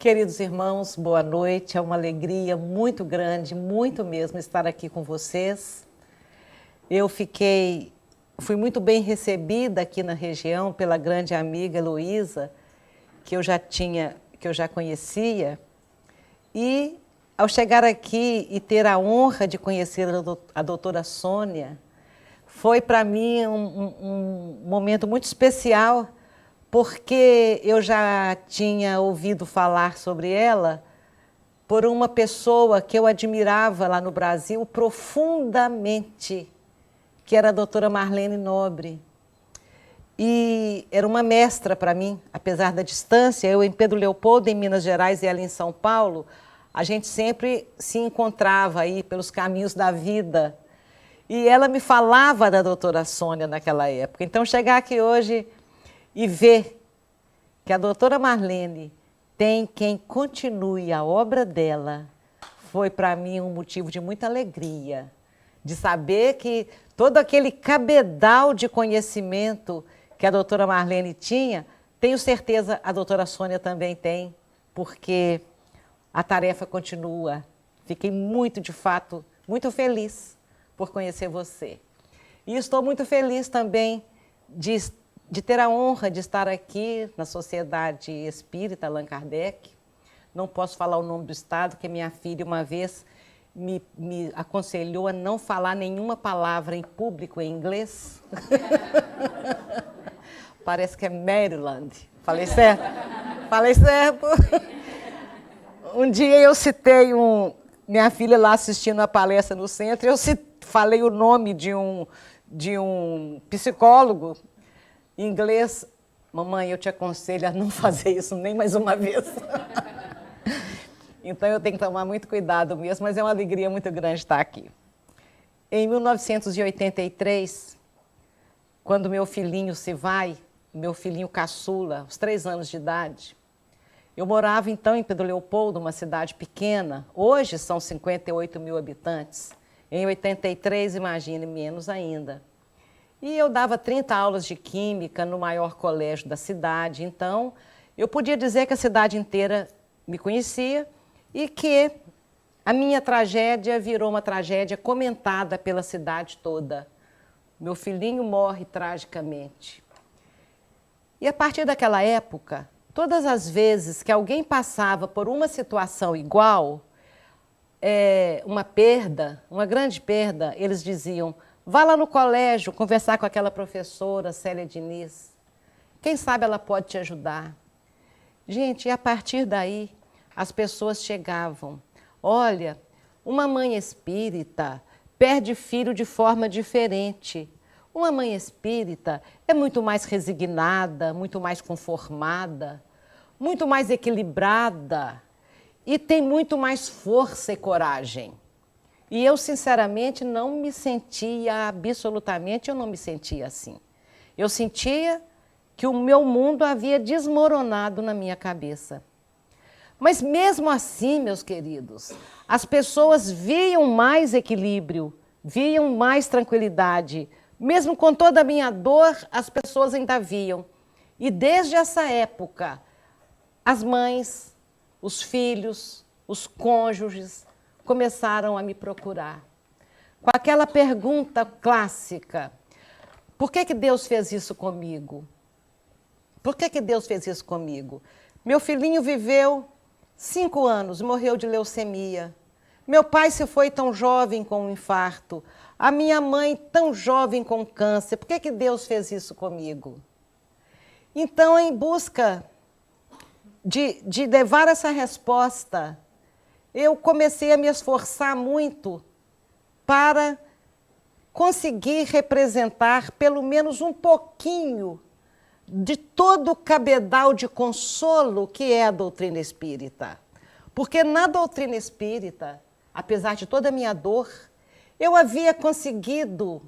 Queridos irmãos, boa noite. É uma alegria muito grande, muito mesmo, estar aqui com vocês. Fui muito bem recebida aqui na região pela grande amiga Heloísa, que eu já conhecia. E ao chegar aqui e ter a honra de conhecer a doutora Sônia, foi para mim um momento muito especial, porque eu já tinha ouvido falar sobre ela por uma pessoa que eu admirava lá no Brasil profundamente, que era a doutora Marlene Nobre. E era uma mestra para mim, apesar da distância. Eu em Pedro Leopoldo, em Minas Gerais, e ela em São Paulo, a gente sempre se encontrava aí pelos caminhos da vida. E ela me falava da doutora Sônia naquela época. Então, chegar aqui hoje e ver que a doutora Marlene tem quem continue a obra dela, foi para mim um motivo de muita alegria, de saber que todo aquele cabedal de conhecimento que a doutora Marlene tinha, tenho certeza a doutora Sônia também tem, porque a tarefa continua. Fiquei muito, de fato, muito feliz por conhecer você. E estou muito feliz também de ter a honra de estar aqui na Sociedade Espírita Allan Kardec. Não posso falar o nome do estado, porque minha filha uma vez me aconselhou a não falar nenhuma palavra em público em inglês. Parece que é Maryland. Falei certo? Falei certo? Um dia eu citei minha filha lá assistindo a palestra no centro, eu falei o nome de um psicólogo em inglês. Mamãe, eu te aconselho a não fazer isso nem mais uma vez. Então eu tenho que tomar muito cuidado mesmo, mas é uma alegria muito grande estar aqui. Em 1983, quando meu filhinho se vai, meu filhinho caçula, aos 3 anos de idade, eu morava então em Pedro Leopoldo, uma cidade pequena. Hoje são 58 mil habitantes. Em 83, imagine, menos ainda. E eu dava 30 aulas de química no maior colégio da cidade. Então, eu podia dizer que a cidade inteira me conhecia e que a minha tragédia virou uma tragédia comentada pela cidade toda. Meu filhinho morre tragicamente. E a partir daquela época, todas as vezes que alguém passava por uma situação igual, uma perda, uma grande perda, eles diziam: vá lá no colégio conversar com aquela professora, Célia Diniz. Quem sabe ela pode te ajudar. Gente, e a partir daí, as pessoas chegavam. Olha, uma mãe espírita perde filho de forma diferente. Uma mãe espírita é muito mais resignada, muito mais conformada, muito mais equilibrada e tem muito mais força e coragem. E eu, sinceramente, não me sentia assim. Eu sentia que o meu mundo havia desmoronado na minha cabeça. Mas mesmo assim, meus queridos, as pessoas viam mais equilíbrio, viam mais tranquilidade. Mesmo com toda a minha dor, as pessoas ainda viam. E desde essa época, as mães, os filhos, os cônjuges começaram a me procurar. Com aquela pergunta clássica: por que Deus fez isso comigo? Por que Deus fez isso comigo? Meu filhinho viveu 5 anos, morreu de leucemia. Meu pai se foi tão jovem com um infarto. A minha mãe tão jovem com câncer. Por que Deus fez isso comigo? Então, em busca de levar essa resposta, eu comecei a me esforçar muito para conseguir representar pelo menos um pouquinho de todo o cabedal de consolo que é a doutrina espírita. Porque na doutrina espírita, apesar de toda a minha dor, eu havia conseguido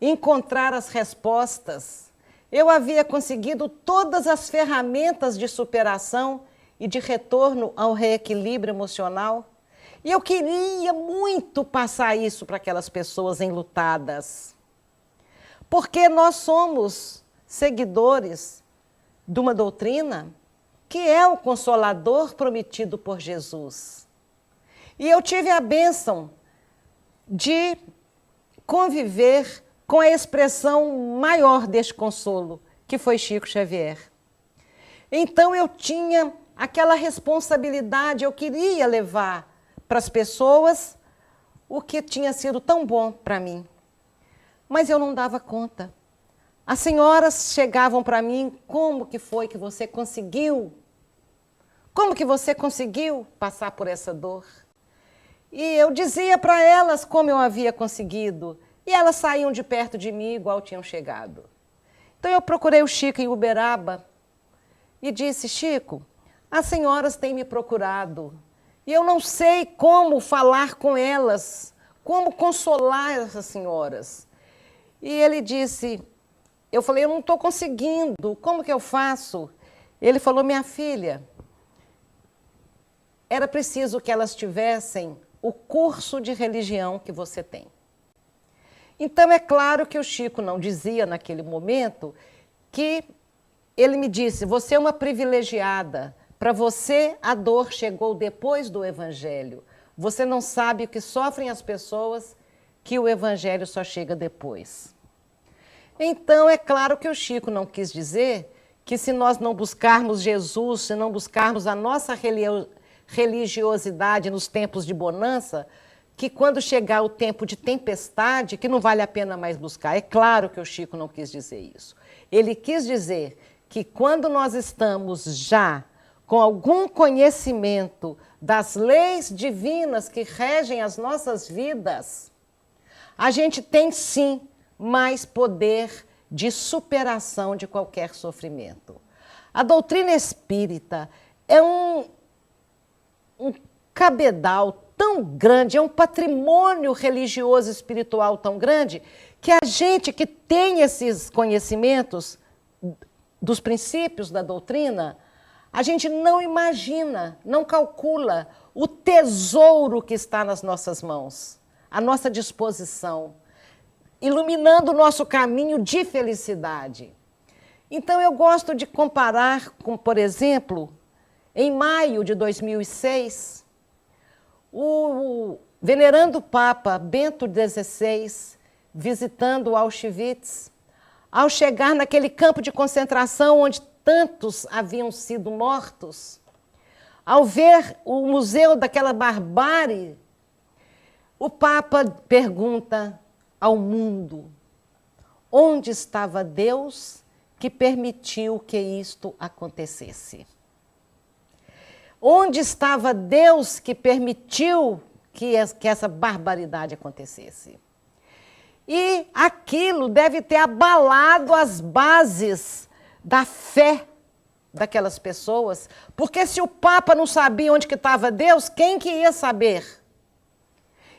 encontrar as respostas, eu havia conseguido todas as ferramentas de superação e de retorno ao reequilíbrio emocional. E eu queria muito passar isso para aquelas pessoas enlutadas. Porque nós somos seguidores de uma doutrina que é o Consolador prometido por Jesus. E eu tive a bênção de conviver com a expressão maior deste consolo, que foi Chico Xavier. Então eu tinha aquela responsabilidade, eu queria levar para as pessoas o que tinha sido tão bom para mim. Mas eu não dava conta. As senhoras chegavam para mim, como que foi que você conseguiu? Como que você conseguiu passar por essa dor? E eu dizia para elas como eu havia conseguido. E elas saíam de perto de mim igual tinham chegado. Então eu procurei o Chico em Uberaba e disse, Chico, as senhoras têm me procurado e eu não sei como falar com elas, como consolar essas senhoras. E ele disse, eu falei, eu não estou conseguindo, como que eu faço? Ele falou, minha filha, era preciso que elas tivessem o curso de religião que você tem. Então, é claro que o Chico não dizia naquele momento que ele me disse, você é uma privilegiada, para você a dor chegou depois do Evangelho. Você não sabe o que sofrem as pessoas, que o Evangelho só chega depois. Então, é claro que o Chico não quis dizer que se nós não buscarmos Jesus, se não buscarmos a nossa religiosidade nos tempos de bonança, que quando chegar o tempo de tempestade, que não vale a pena mais buscar. É claro que o Chico não quis dizer isso. Ele quis dizer que quando nós estamos já com algum conhecimento das leis divinas que regem as nossas vidas, a gente tem sim mais poder de superação de qualquer sofrimento. A doutrina espírita é um cabedal tão grande, é um patrimônio religioso e espiritual tão grande, que a gente que tem esses conhecimentos dos princípios da doutrina, a gente não imagina, não calcula o tesouro que está nas nossas mãos, à nossa disposição, iluminando o nosso caminho de felicidade. Então eu gosto de comparar com, por exemplo, em maio de 2006, o venerando Papa Bento XVI, visitando Auschwitz, ao chegar naquele campo de concentração onde tantos haviam sido mortos, ao ver o museu daquela barbárie, o Papa pergunta ao mundo, onde estava Deus que permitiu que isto acontecesse? Onde estava Deus que permitiu que essa barbaridade acontecesse? E aquilo deve ter abalado as bases da fé daquelas pessoas, porque se o Papa não sabia onde que estava Deus, quem que ia saber?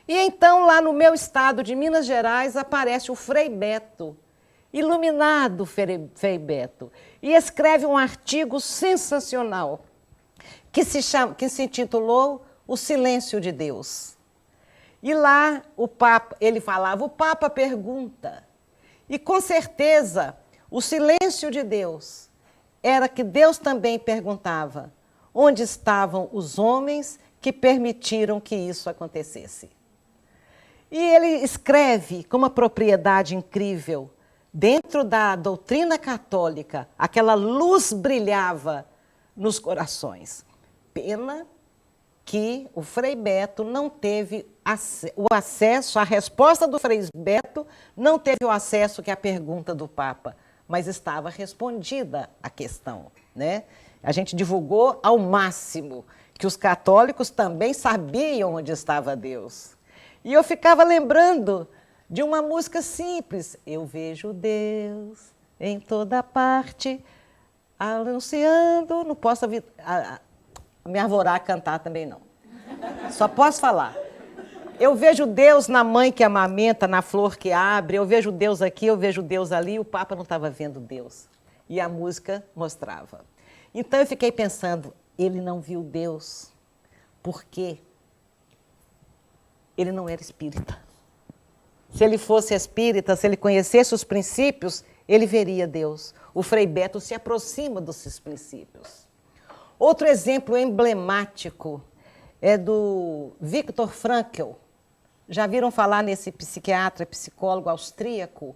E então, lá no meu estado de Minas Gerais, aparece o Frei Beto, iluminado Frei Beto, e escreve um artigo sensacional, que se intitulou O Silêncio de Deus. E lá o Papa, ele falava, o Papa pergunta, e com certeza o silêncio de Deus era que Deus também perguntava onde estavam os homens que permitiram que isso acontecesse. E ele escreve com uma propriedade incrível, dentro da doutrina católica, aquela luz brilhava nos corações. Pena que o Frei Beto não teve o acesso, a resposta do Frei Beto não teve o acesso que a pergunta do Papa, mas estava respondida a questão, né? A gente divulgou ao máximo que os católicos também sabiam onde estava Deus. E eu ficava lembrando de uma música simples, eu vejo Deus em toda parte, anunciando, não posso me arvorar a cantar também não. Só posso falar. Eu vejo Deus na mãe que amamenta, na flor que abre, eu vejo Deus aqui, eu vejo Deus ali, o Papa não estava vendo Deus. E a música mostrava. Então eu fiquei pensando, ele não viu Deus, porque ele não era espírita. Se ele fosse espírita, se ele conhecesse os princípios, ele veria Deus. O Frei Beto se aproxima desses princípios. Outro exemplo emblemático é do Viktor Frankl. Já viram falar nesse psiquiatra, psicólogo austríaco,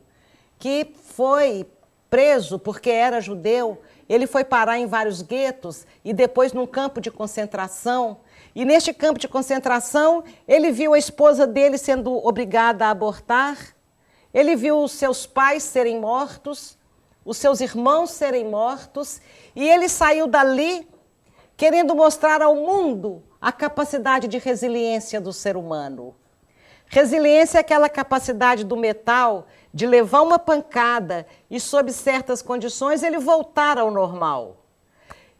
que foi preso porque era judeu. Ele foi parar em vários guetos e depois num campo de concentração. E neste campo de concentração, ele viu a esposa dele sendo obrigada a abortar. Ele viu os seus pais serem mortos, os seus irmãos serem mortos. E ele saiu dali querendo mostrar ao mundo a capacidade de resiliência do ser humano. Resiliência é aquela capacidade do metal de levar uma pancada e, sob certas condições, ele voltar ao normal.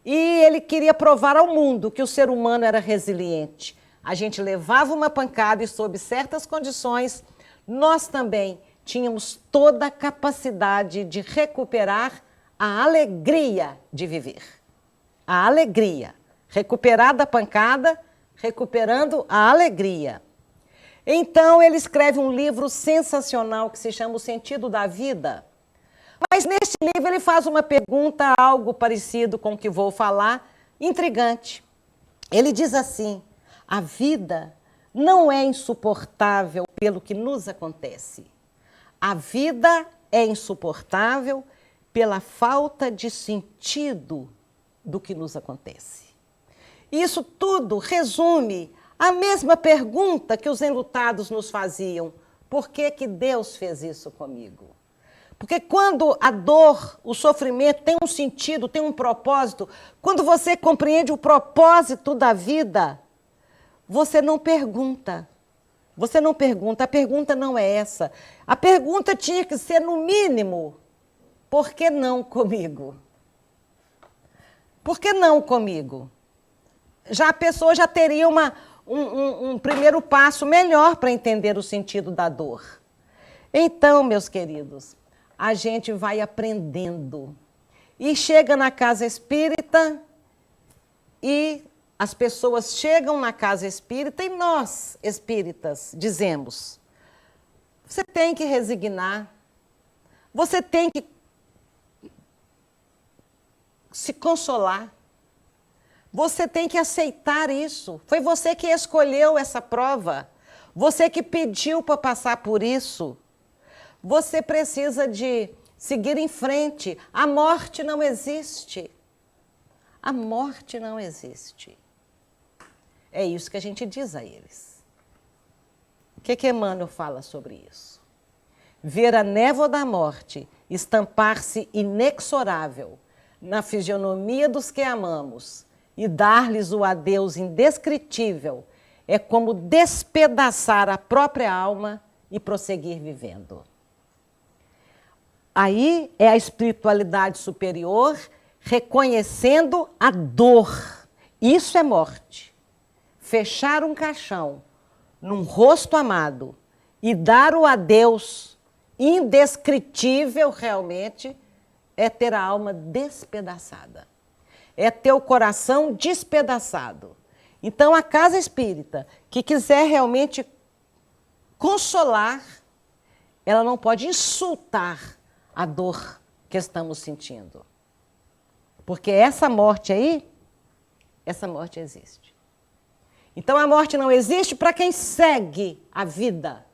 E ele queria provar ao mundo que o ser humano era resiliente. A gente levava uma pancada e, sob certas condições, nós também tínhamos toda a capacidade de recuperar a alegria de viver. A alegria. Recuperar da pancada, recuperando a alegria. Então, ele escreve um livro sensacional que se chama O Sentido da Vida. Mas neste livro ele faz uma pergunta, algo parecido com o que vou falar, intrigante. Ele diz assim: a vida não é insuportável pelo que nos acontece. A vida é insuportável pela falta de sentido do que nos acontece. Isso tudo resume a mesma pergunta que os enlutados nos faziam: por que que Deus fez isso comigo? Porque quando a dor, o sofrimento tem um sentido, tem um propósito, quando você compreende o propósito da vida, você não pergunta. Você não pergunta, a pergunta não é essa. A pergunta tinha que ser, no mínimo, por que não comigo? Por que não comigo? Já a pessoa já teria um primeiro passo melhor para entender o sentido da dor. Então, meus queridos, a gente vai aprendendo. E chega na casa espírita e as pessoas chegam na casa espírita e nós, espíritas, dizemos: você tem que resignar, você tem que se consolar, você tem que aceitar isso. Foi você que escolheu essa prova, você que pediu para passar por isso. Você precisa de seguir em frente. A morte não existe. A morte não existe. É isso que a gente diz a eles. O que Emmanuel fala sobre isso? Ver a névoa da morte estampar-se inexorável na fisionomia dos que amamos e dar-lhes o adeus indescritível é como despedaçar a própria alma e prosseguir vivendo. Aí é a espiritualidade superior reconhecendo a dor. Isso é morte. Fechar um caixão num rosto amado e dar o adeus indescritível realmente é ter a alma despedaçada. É ter o coração despedaçado. Então, a casa espírita que quiser realmente consolar, ela não pode insultar a dor que estamos sentindo. Porque essa morte aí, essa morte existe. Então a morte não existe para quem segue a vida.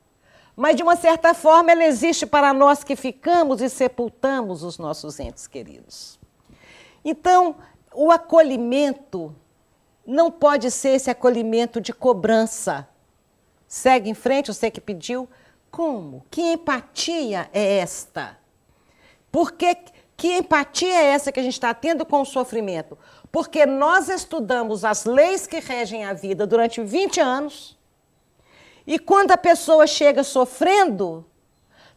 Mas de uma certa forma ela existe para nós que ficamos e sepultamos os nossos entes queridos. Então o acolhimento não pode ser esse acolhimento de cobrança. Segue em frente, você que pediu. Como? Que empatia é esta? Porque que empatia é essa que a gente está tendo com o sofrimento? Porque nós estudamos as leis que regem a vida durante 20 anos e quando a pessoa chega sofrendo,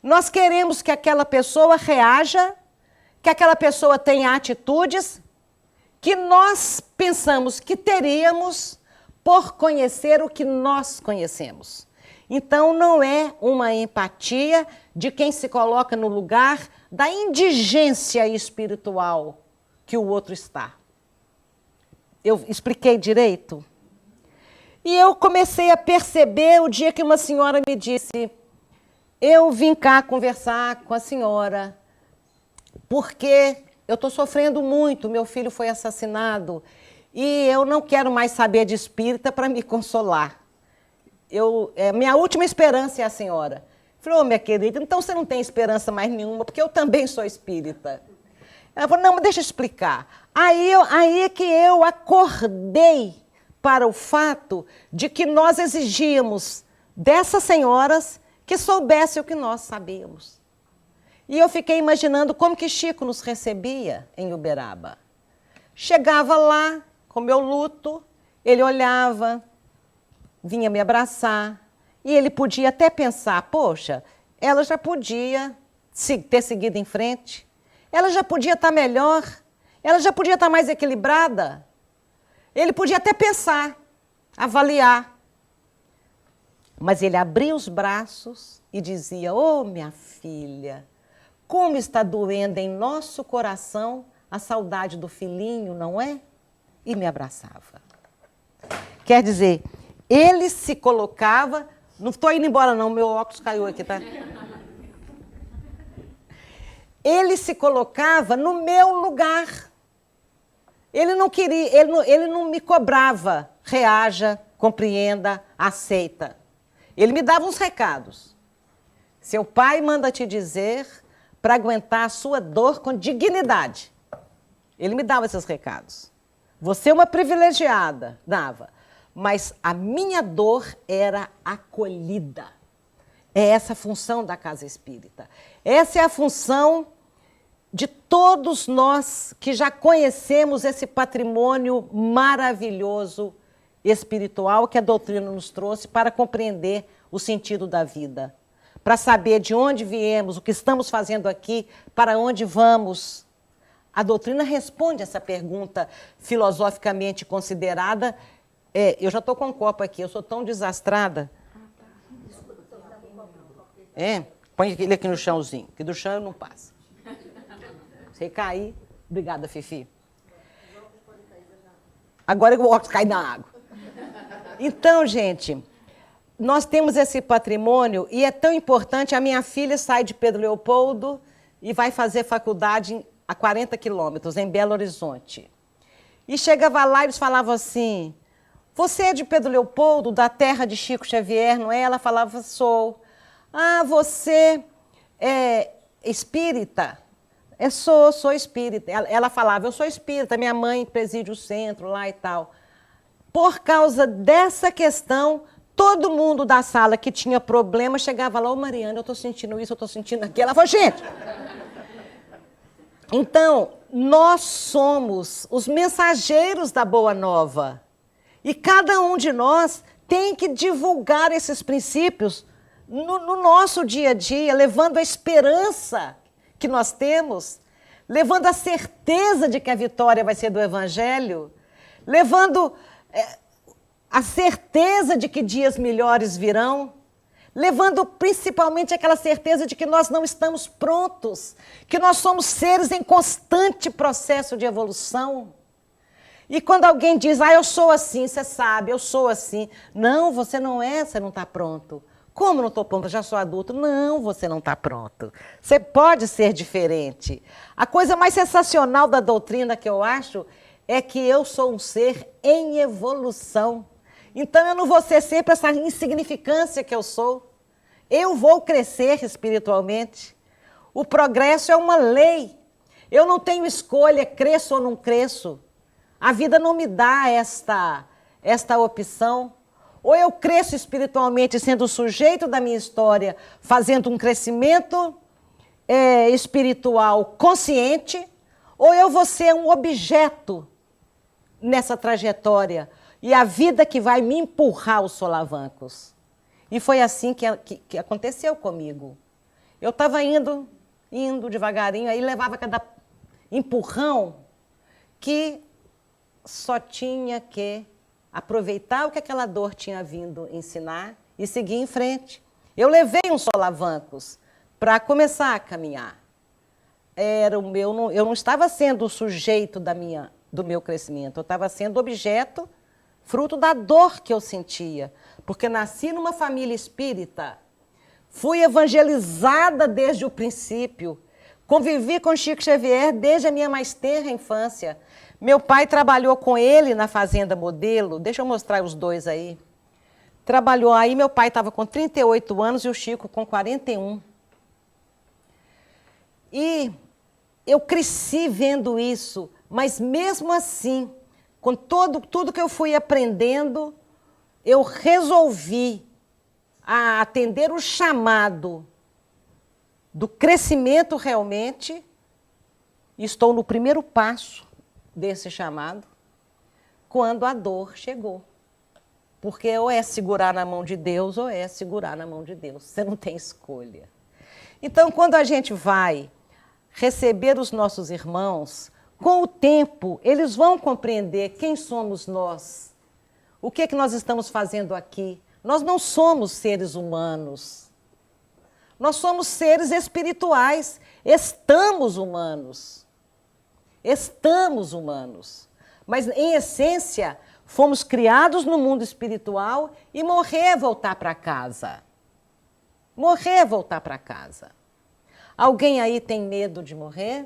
nós queremos que aquela pessoa reaja, que aquela pessoa tenha atitudes que nós pensamos que teríamos por conhecer o que nós conhecemos. Então, não é uma empatia de quem se coloca no lugar da indigência espiritual que o outro está. Eu expliquei direito? E eu comecei a perceber o dia que uma senhora me disse: eu vim cá conversar com a senhora porque eu estou sofrendo muito, meu filho foi assassinado e eu não quero mais saber de espírita para me consolar. Minha última esperança é a senhora. Falei, minha querida, então você não tem esperança mais nenhuma, porque eu também sou espírita. Ela falou, não, mas deixa eu explicar. Aí é que eu acordei para o fato de que nós exigíamos dessas senhoras que soubessem o que nós sabíamos. E eu fiquei imaginando como que Chico nos recebia em Uberaba. Chegava lá, com meu luto, ele olhava, vinha me abraçar, e ele podia até pensar, poxa, ela já podia ter seguido em frente, ela já podia estar melhor, ela já podia estar mais equilibrada. Ele podia até pensar, avaliar. Mas ele abria os braços e dizia, minha filha, como está doendo em nosso coração a saudade do filhinho, não é? E me abraçava. Quer dizer, ele se colocava... Não estou indo embora não, meu óculos caiu aqui, tá? Ele se colocava no meu lugar. Ele não queria, ele não me cobrava, reaja, compreenda, aceita. Ele me dava uns recados. Seu pai manda te dizer para aguentar a sua dor com dignidade. Ele me dava esses recados. Você é uma privilegiada, dava. Mas a minha dor era acolhida. É essa a função da Casa Espírita. Essa é a função de todos nós que já conhecemos esse patrimônio maravilhoso espiritual que a doutrina nos trouxe para compreender o sentido da vida, para saber de onde viemos, o que estamos fazendo aqui, para onde vamos. A doutrina responde essa pergunta filosoficamente considerada. Eu já estou com um copo aqui, eu sou tão desastrada. Põe ele aqui no chãozinho, que do chão eu não passo. Se cair, obrigada, Fifi. Agora o óculos cai na água. Então, gente, nós temos esse patrimônio e é tão importante. A minha filha sai de Pedro Leopoldo e vai fazer faculdade a 40 quilômetros, em Belo Horizonte. E chegava lá e eles falavam assim, você é de Pedro Leopoldo, da terra de Chico Xavier, não é? Ela falava, sou. Ah, você é espírita? Sou espírita. Ela falava, eu sou espírita, minha mãe preside o centro lá e tal. Por causa dessa questão, todo mundo da sala que tinha problema chegava lá, Mariana, eu estou sentindo isso, eu estou sentindo aquilo. Ela falou, gente... Então, nós somos os mensageiros da Boa Nova. E cada um de nós tem que divulgar esses princípios no nosso dia a dia, levando a esperança que nós temos, levando a certeza de que a vitória vai ser do Evangelho, levando a certeza de que dias melhores virão, levando principalmente aquela certeza de que nós não estamos prontos, que nós somos seres em constante processo de evolução. E quando alguém diz, eu sou assim, você sabe, eu sou assim. Não, você não é, você não está pronto. Como não estou pronto? Já sou adulto. Não, você não está pronto. Você pode ser diferente. A coisa mais sensacional da doutrina que eu acho é que eu sou um ser em evolução. Então eu não vou ser sempre essa insignificância que eu sou. Eu vou crescer espiritualmente. O progresso é uma lei. Eu não tenho escolha, cresço ou não cresço. A vida não me dá esta opção. Ou eu cresço espiritualmente sendo o sujeito da minha história, fazendo um crescimento espiritual consciente, ou eu vou ser um objeto nessa trajetória. E a vida que vai me empurrar os solavancos. E foi assim que aconteceu comigo. Eu estava indo devagarinho, aí levava cada empurrão que só tinha que aproveitar o que aquela dor tinha vindo ensinar e seguir em frente. Eu levei uns solavancos para começar a caminhar. Eu não estava sendo o sujeito do meu crescimento, eu estava sendo objeto, fruto da dor que eu sentia. Porque nasci numa família espírita, fui evangelizada desde o princípio, Convivi com Chico Xavier desde a minha mais tenra infância. Meu pai trabalhou com ele na Fazenda Modelo. Deixa eu mostrar os dois aí. Trabalhou aí, meu pai estava com 38 anos e o Chico com 41. E eu cresci vendo isso, mas mesmo assim, com tudo que eu fui aprendendo, eu resolvi atender o chamado do crescimento realmente, e estou no primeiro passo desse chamado, quando a dor chegou. Porque ou é segurar na mão de Deus, ou é segurar na mão de Deus. Você não tem escolha. Então, quando a gente vai receber os nossos irmãos, com o tempo, eles vão compreender quem somos nós. O que é que nós estamos fazendo aqui? Nós não somos seres humanos. Nós somos seres espirituais. Estamos humanos. Estamos humanos. Mas, em essência, fomos criados no mundo espiritual e morrer é voltar para casa. Morrer é voltar para casa. Alguém aí tem medo de morrer?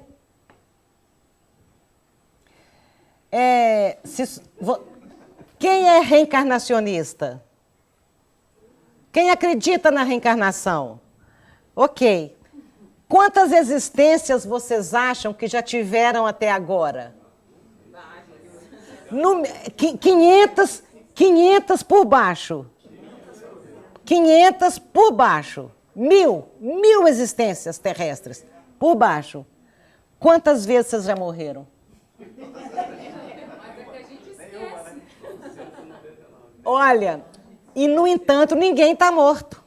Quem é reencarnacionista? Quem acredita na reencarnação? Ok. Quantas existências vocês acham que já tiveram até agora? 500 por baixo. 500 por baixo. 1000 existências terrestres por baixo. Quantas vezes vocês já morreram? Olha, e no entanto, ninguém está morto.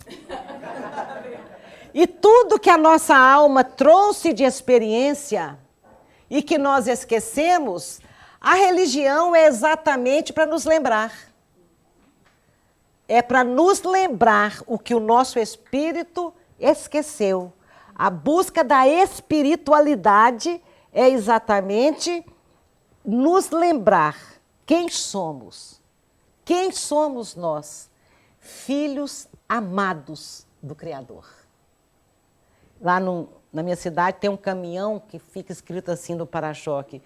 E tudo que a nossa alma trouxe de experiência e que nós esquecemos, a religião é exatamente para nos lembrar. É para nos lembrar o que o nosso espírito esqueceu. A busca da espiritualidade é exatamente nos lembrar quem somos. Quem somos nós? Filhos amados do Criador. Lá na minha cidade tem um caminhão que fica escrito assim no para-choque: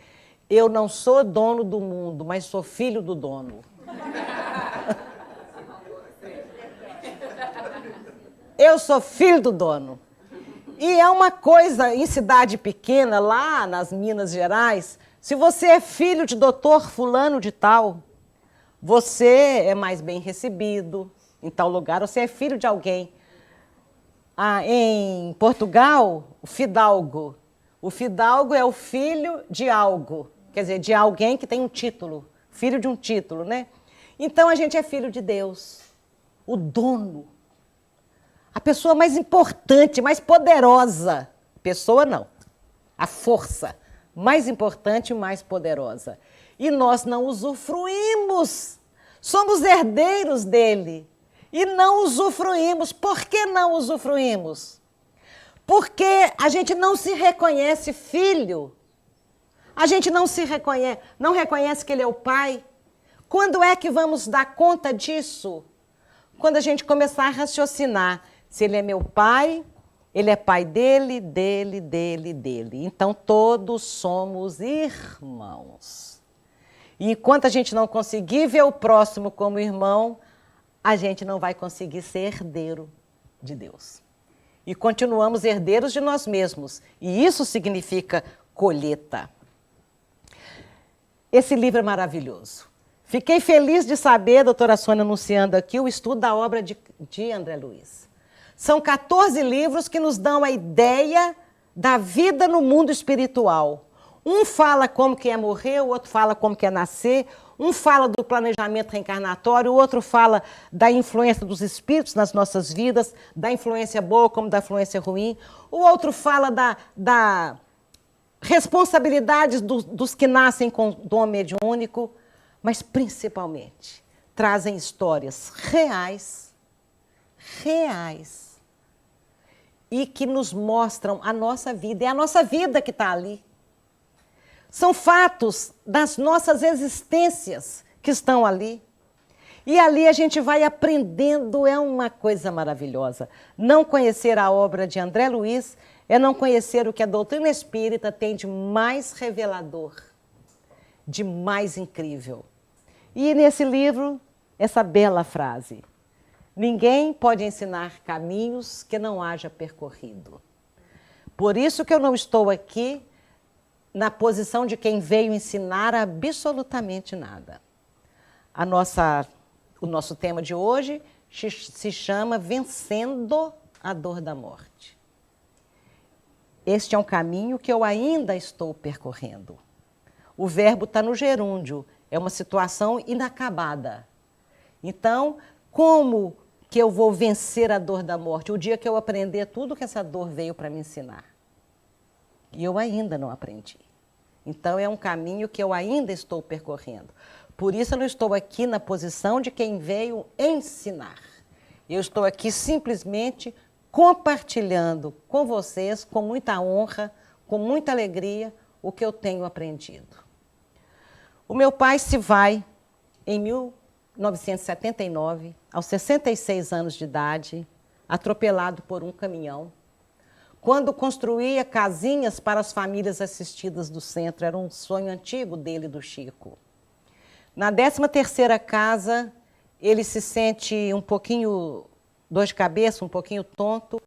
eu não sou dono do mundo, mas sou filho do dono. Eu sou filho do dono. E é uma coisa, em cidade pequena, lá nas Minas Gerais, se você é filho de doutor fulano de tal, você é mais bem recebido em tal lugar, você é filho de alguém. Em Portugal, o fidalgo. O fidalgo é o filho de algo, quer dizer, de alguém que tem um título, filho de um título, né? Então a gente é filho de Deus, o dono. A pessoa mais importante, mais poderosa. Pessoa não. A força mais importante e mais poderosa. E nós não usufruímos. Somos herdeiros dele. E não usufruímos. Por que não usufruímos? Porque a gente não se reconhece filho. A gente não reconhece que ele é o pai. Quando é que vamos dar conta disso? Quando a gente começar a raciocinar. Se ele é meu pai, ele é pai dele. Então, todos somos irmãos. E enquanto a gente não conseguir ver o próximo como irmão, a gente não vai conseguir ser herdeiro de Deus. E continuamos herdeiros de nós mesmos. E isso significa colheita. Esse livro é maravilhoso. Fiquei feliz de saber, doutora Sônia anunciando aqui, o estudo da obra de André Luiz. São 14 livros que nos dão a ideia da vida no mundo espiritual. Um fala como que é morrer, o outro fala como que é nascer, um fala do planejamento reencarnatório, o outro fala da influência dos espíritos nas nossas vidas, da influência boa como da influência ruim, o outro fala da responsabilidade dos que nascem com dom mediúnico, mas principalmente trazem histórias reais, e que nos mostram a nossa vida. É a nossa vida que está ali. São fatos das nossas existências que estão ali. E ali a gente vai aprendendo, é uma coisa maravilhosa. Não conhecer a obra de André Luiz é não conhecer o que a doutrina espírita tem de mais revelador, de mais incrível. E nesse livro, essa bela frase: ninguém pode ensinar caminhos que não haja percorrido. Por isso que eu não estou aqui na posição de quem veio ensinar absolutamente nada. O nosso tema de hoje se chama Vencendo a Dor da Morte. Este é um caminho que eu ainda estou percorrendo. O verbo está no gerúndio, é uma situação inacabada. Então, como que eu vou vencer a dor da morte? O dia que eu aprender tudo que essa dor veio para me ensinar. E eu ainda não aprendi. Então, é um caminho que eu ainda estou percorrendo. Por isso, eu não estou aqui na posição de quem veio ensinar. Eu estou aqui simplesmente compartilhando com vocês, com muita honra, com muita alegria, o que eu tenho aprendido. O meu pai se vai em 1979, aos 66 anos de idade, atropelado por um caminhão, quando construía casinhas para as famílias assistidas do centro. Era um sonho antigo dele, do Chico. Na 13ª casa, ele se sente um pouquinho dor de cabeça, um pouquinho tonto,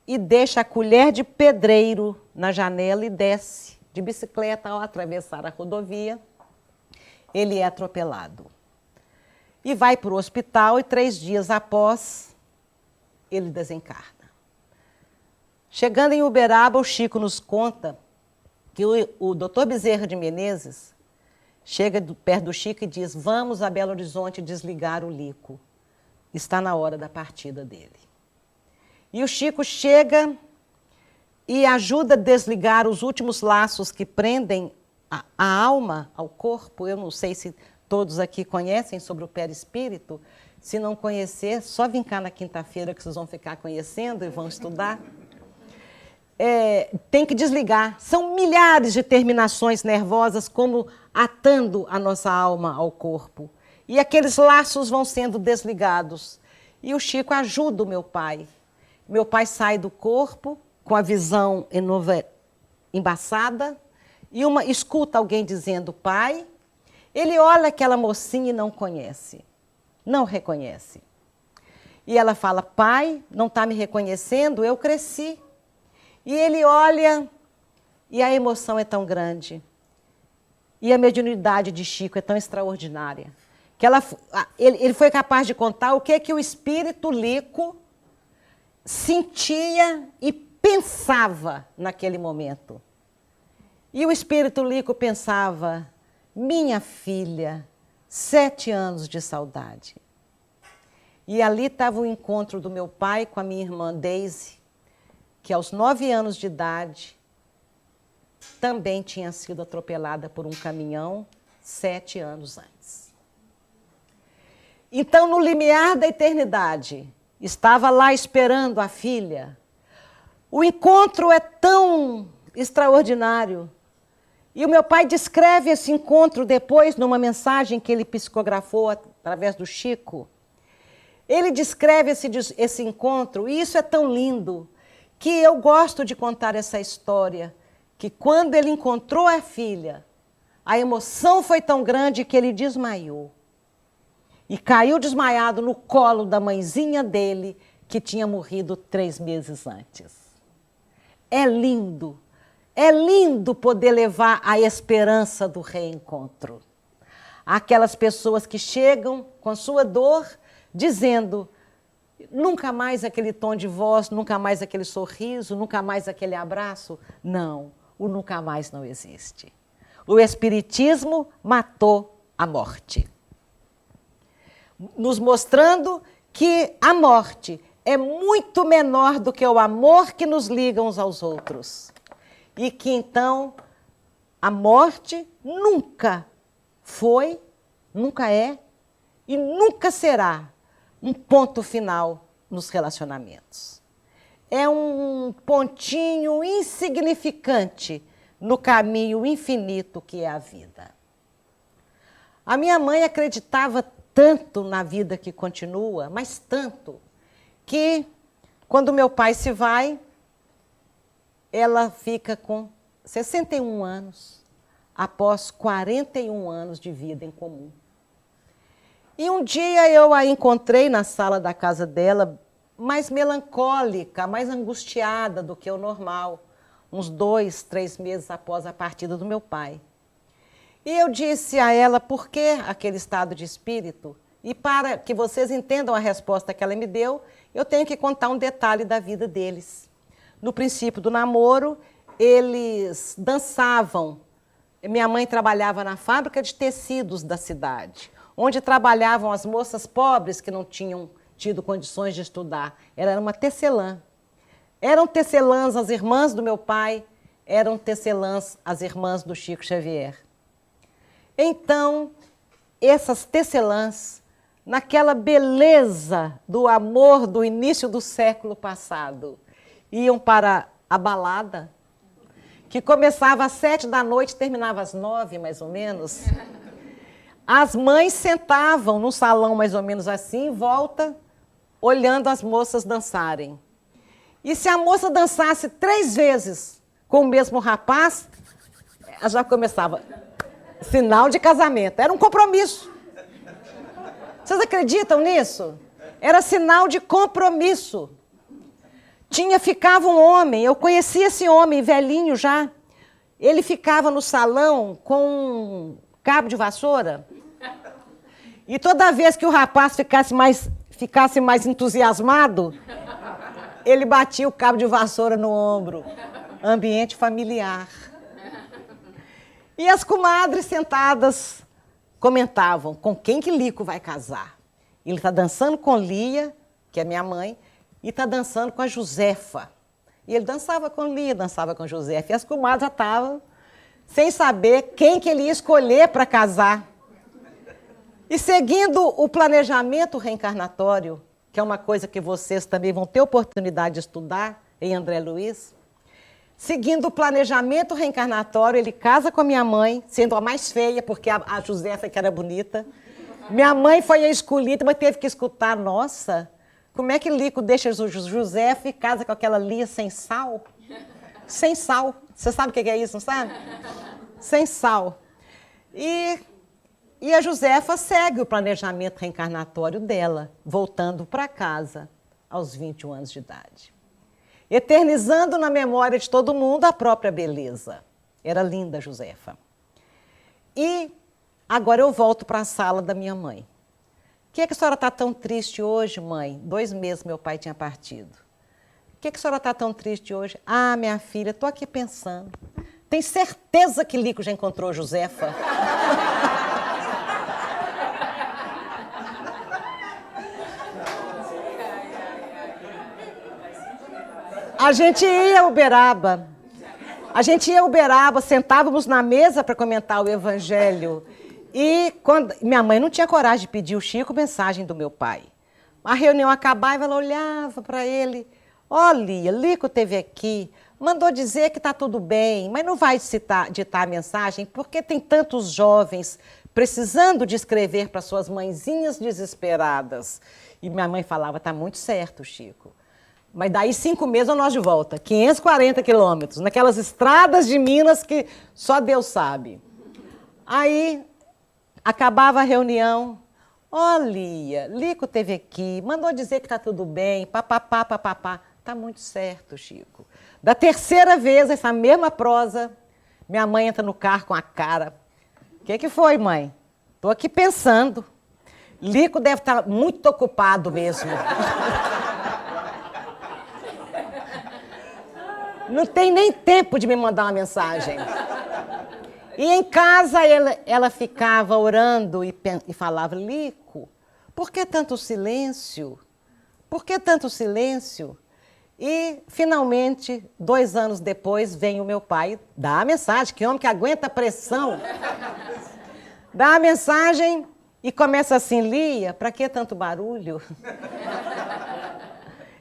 e deixa a colher de pedreiro na janela e desce de bicicleta. Ao atravessar a rodovia, ele é atropelado. E vai para o hospital e 3 dias após, ele desencarna. Chegando em Uberaba, o Chico nos conta que o Dr. Bezerra de Menezes chega perto do Chico e diz: vamos a Belo Horizonte desligar o Lico. Está na hora da partida dele. E o Chico chega e ajuda a desligar os últimos laços que prendem a alma ao corpo. Eu não sei se todos aqui conhecem sobre o perispírito. Se não conhecer, só vem cá na quinta-feira que vocês vão ficar conhecendo e vão estudar. Tem que desligar. São milhares de terminações nervosas como atando a nossa alma ao corpo. E aqueles laços vão sendo desligados. E o Chico ajuda o meu pai. Meu pai sai do corpo com a visão embaçada e escuta alguém dizendo pai. Ele olha aquela mocinha e não conhece, não reconhece. E ela fala: pai, não está me reconhecendo? Eu cresci. E ele olha e a emoção é tão grande. E a mediunidade de Chico é tão extraordinária que ele foi capaz de contar o que o espírito Lico sentia e pensava naquele momento. E o espírito Lico pensava: minha filha, 7 anos de saudade. E ali estava o encontro do meu pai com a minha irmã Daisy, que aos 9 anos de idade também tinha sido atropelada por um caminhão 7 anos antes. Então, no limiar da eternidade, estava lá esperando a filha. O encontro é tão extraordinário. E o meu pai descreve esse encontro depois numa mensagem que ele psicografou através do Chico. Ele descreve esse encontro, e isso é tão lindo, que eu gosto de contar essa história, que quando ele encontrou a filha, a emoção foi tão grande que ele desmaiou. E caiu desmaiado no colo da mãezinha dele, que tinha morrido 3 meses antes. É lindo poder levar a esperança do reencontro. Aquelas pessoas que chegam com sua dor, dizendo: nunca mais aquele tom de voz, nunca mais aquele sorriso, nunca mais aquele abraço. Não, o nunca mais não existe. O Espiritismo matou a morte, nos mostrando que a morte é muito menor do que o amor que nos liga uns aos outros. E que, então, a morte nunca foi, nunca é e nunca será um ponto final nos relacionamentos. É um pontinho insignificante no caminho infinito que é a vida. A minha mãe acreditava tanto na vida que continua, mas tanto, que quando meu pai se vai, ela fica com 61 anos, após 41 anos de vida em comum. E um dia eu a encontrei na sala da casa dela, mais melancólica, mais angustiada do que o normal, uns 2, 3 meses após a partida do meu pai. E eu disse a ela por que aquele estado de espírito, e para que vocês entendam a resposta que ela me deu, eu tenho que contar um detalhe da vida deles. No princípio do namoro, eles dançavam. Minha mãe trabalhava na fábrica de tecidos da cidade, onde trabalhavam as moças pobres que não tinham tido condições de estudar. Era uma tecelã. Eram tecelãs as irmãs do meu pai, eram tecelãs as irmãs do Chico Xavier. Então, essas tecelãs, naquela beleza do amor do início do século passado, iam para a balada, que começava às 7 da noite e terminava às 9, mais ou menos. As mães sentavam no salão, mais ou menos assim, em volta, olhando as moças dançarem. E se a moça dançasse 3 vezes com o mesmo rapaz, já começava sinal de casamento. Era um compromisso. Vocês acreditam nisso? Era sinal de compromisso. Ficava um homem, eu conhecia esse homem, velhinho já. Ele ficava no salão com um cabo de vassoura. E toda vez que o rapaz ficasse mais entusiasmado, ele batia o cabo de vassoura no ombro. Ambiente familiar. E as comadres sentadas comentavam com quem que Lico vai casar. Ele está dançando com Lia, que é minha mãe, e está dançando com a Josefa. E ele dançava com Lia, dançava com Josefa. E as comadres já estavam sem saber quem que ele ia escolher para casar. E seguindo o planejamento reencarnatório, que é uma coisa que vocês também vão ter oportunidade de estudar em André Luiz, seguindo o planejamento reencarnatório, ele casa com a minha mãe, sendo a mais feia, porque a Josefa que era bonita. Minha mãe foi a escolhida, mas teve que escutar, nossa, como é que Lico deixa Josefa e casa com aquela Lia sem sal? Sem sal. Você sabe o que é isso, não sabe? Sem sal. E a Josefa segue o planejamento reencarnatório dela, voltando para casa aos 21 anos de idade. Eternizando na memória de todo mundo a própria beleza. Era linda a Josefa. E agora eu volto para a sala da minha mãe. Por que a senhora está tão triste hoje, mãe? 2 meses meu pai tinha partido. Por que a senhora está tão triste hoje? Ah, minha filha, estou aqui pensando. Tem certeza que Lico já encontrou Josefa? A gente ia ao Uberaba. Sentávamos na mesa para comentar o Evangelho. E minha mãe não tinha coragem de pedir o Chico mensagem do meu pai. A reunião acabava, ela olhava para ele. Olha, Lico esteve aqui, mandou dizer que está tudo bem, mas não vai ditar a mensagem porque tem tantos jovens precisando de escrever para suas mãezinhas desesperadas. E minha mãe falava, está muito certo, Chico. Mas daí 5 meses nós de volta, 540 quilômetros, naquelas estradas de Minas que só Deus sabe. Aí acabava a reunião, olha, Lico esteve aqui, mandou dizer que está tudo bem, papapá, papapá. Está muito certo, Chico. Da 3ª vez, essa mesma prosa, minha mãe entra no carro com a cara. O que foi, mãe? Estou aqui pensando. Lico deve estar muito ocupado mesmo. Não tem nem tempo de me mandar uma mensagem. E em casa ela ficava orando e falava, Lico, por que tanto silêncio? Por que tanto silêncio? E, finalmente, 2 anos depois, vem o meu pai, dá a mensagem, que homem que aguenta a pressão. Dá a mensagem e começa assim, Lia, para que tanto barulho?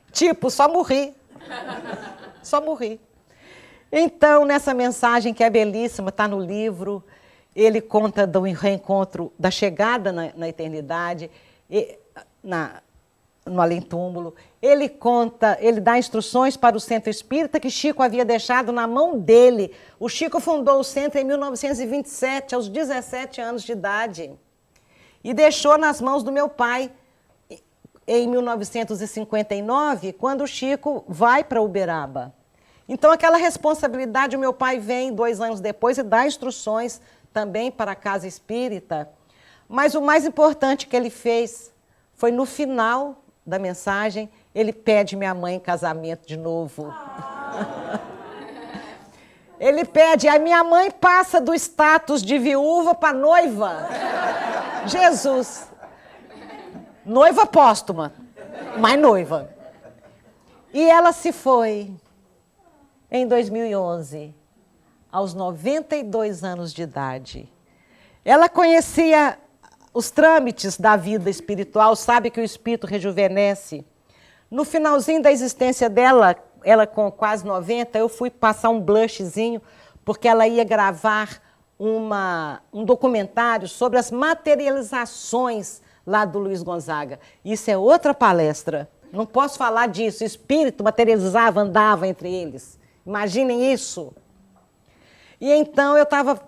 Tipo, só morri. Só morri. Então, nessa mensagem que é belíssima, está no livro, ele conta do reencontro, da chegada na eternidade, no além-túmulo. Ele conta, ele dá instruções para o centro espírita que Chico havia deixado na mão dele. O Chico fundou o centro em 1927, aos 17 anos de idade. E deixou nas mãos do meu pai em 1959, quando o Chico vai para Uberaba. Então, aquela responsabilidade, o meu pai vem 2 anos depois e dá instruções também para a Casa Espírita. Mas o mais importante que ele fez foi no final da mensagem, ele pede minha mãe em casamento de novo. Ele pede, a minha mãe passa do status de viúva para noiva. Jesus. Noiva póstuma, mas noiva. E ela se foi em 2011, aos 92 anos de idade. Ela conhecia os trâmites da vida espiritual, sabe que o espírito rejuvenesce. No finalzinho da existência dela, ela com quase 90, eu fui passar um blushzinho, porque ela ia gravar um documentário sobre as materializações lá do Luiz Gonzaga. Isso é outra palestra. Não posso falar disso. O espírito materializava, andava entre eles. Imaginem isso. E então eu estava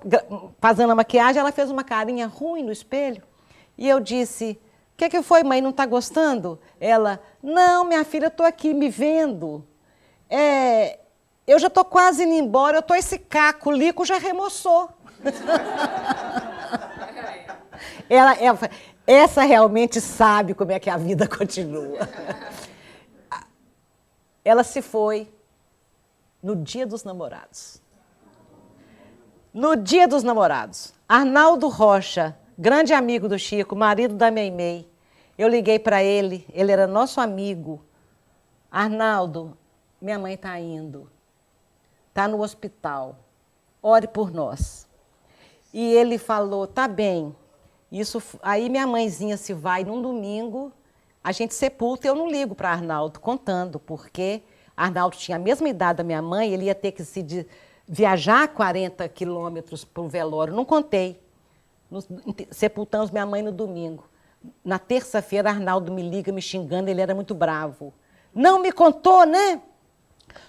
fazendo a maquiagem, ela fez uma carinha ruim no espelho. E eu disse, o que foi, mãe? Não está gostando? Ela, não, minha filha, eu estou aqui me vendo. Eu já estou quase indo embora, eu estou esse caco, o Lico já remoçou. Essa realmente sabe como é que a vida continua. Ela se foi no Dia dos Namorados. No Dia dos Namorados, Arnaldo Rocha, grande amigo do Chico, marido da Meimei, eu liguei para ele era nosso amigo. Arnaldo, minha mãe está indo, está no hospital, ore por nós. E ele falou, tá bem. Aí minha mãezinha se vai num domingo, a gente sepulta, eu não ligo para Arnaldo contando, porque Arnaldo tinha a mesma idade da minha mãe, ele ia ter que viajar 40 quilômetros para o velório, não contei. Sepultamos minha mãe no domingo. Na terça-feira, Arnaldo me liga me xingando, ele era muito bravo. Não me contou, né?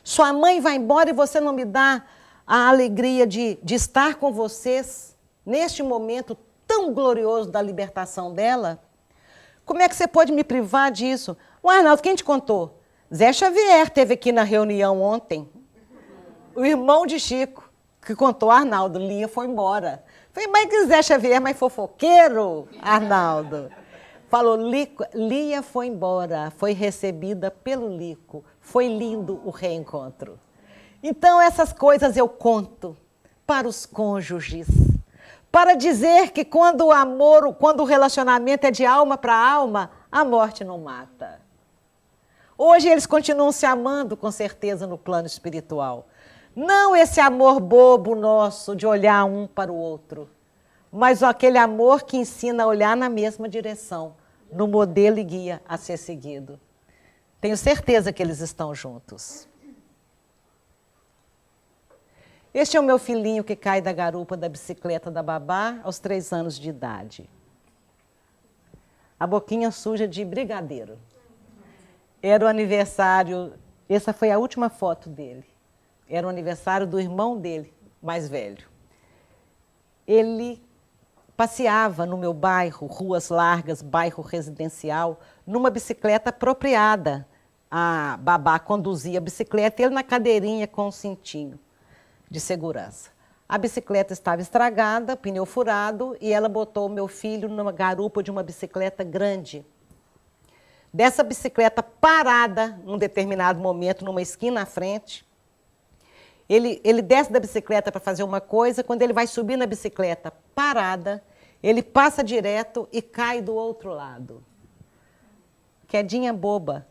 Sua mãe vai embora e você não me dá a alegria de estar com vocês neste momento tão glorioso da libertação dela. Como é que você pode me privar disso? O Arnaldo, quem te contou? Zé Xavier esteve aqui na reunião ontem. O irmão de Chico, que contou Arnaldo. Lia foi embora. Falei, mas que Zé Xavier mais fofoqueiro, Arnaldo. Falou, Lia foi embora, foi recebida pelo Lico. Foi lindo o reencontro. Então, essas coisas eu conto para os cônjuges, para dizer que quando o amor, quando o relacionamento é de alma para alma, a morte não mata. Hoje eles continuam se amando, com certeza, no plano espiritual. Não esse amor bobo nosso de olhar um para o outro, mas aquele amor que ensina a olhar na mesma direção, no modelo e guia a ser seguido. Tenho certeza que eles estão juntos. Este é o meu filhinho que cai da garupa da bicicleta da babá aos 3 anos de idade. A boquinha suja de brigadeiro. Era o aniversário, essa foi a última foto dele. Era o aniversário do irmão dele, mais velho. Ele passeava no meu bairro, Ruas Largas, bairro residencial, numa bicicleta apropriada. A babá conduzia a bicicleta e ele na cadeirinha com um cintinho de segurança. A bicicleta estava estragada, pneu furado, e ela botou o meu filho numa garupa de uma bicicleta grande. Dessa bicicleta parada, num determinado momento, numa esquina à frente, ele desce da bicicleta para fazer uma coisa, quando ele vai subir na bicicleta parada, ele passa direto e cai do outro lado. Quedinha boba,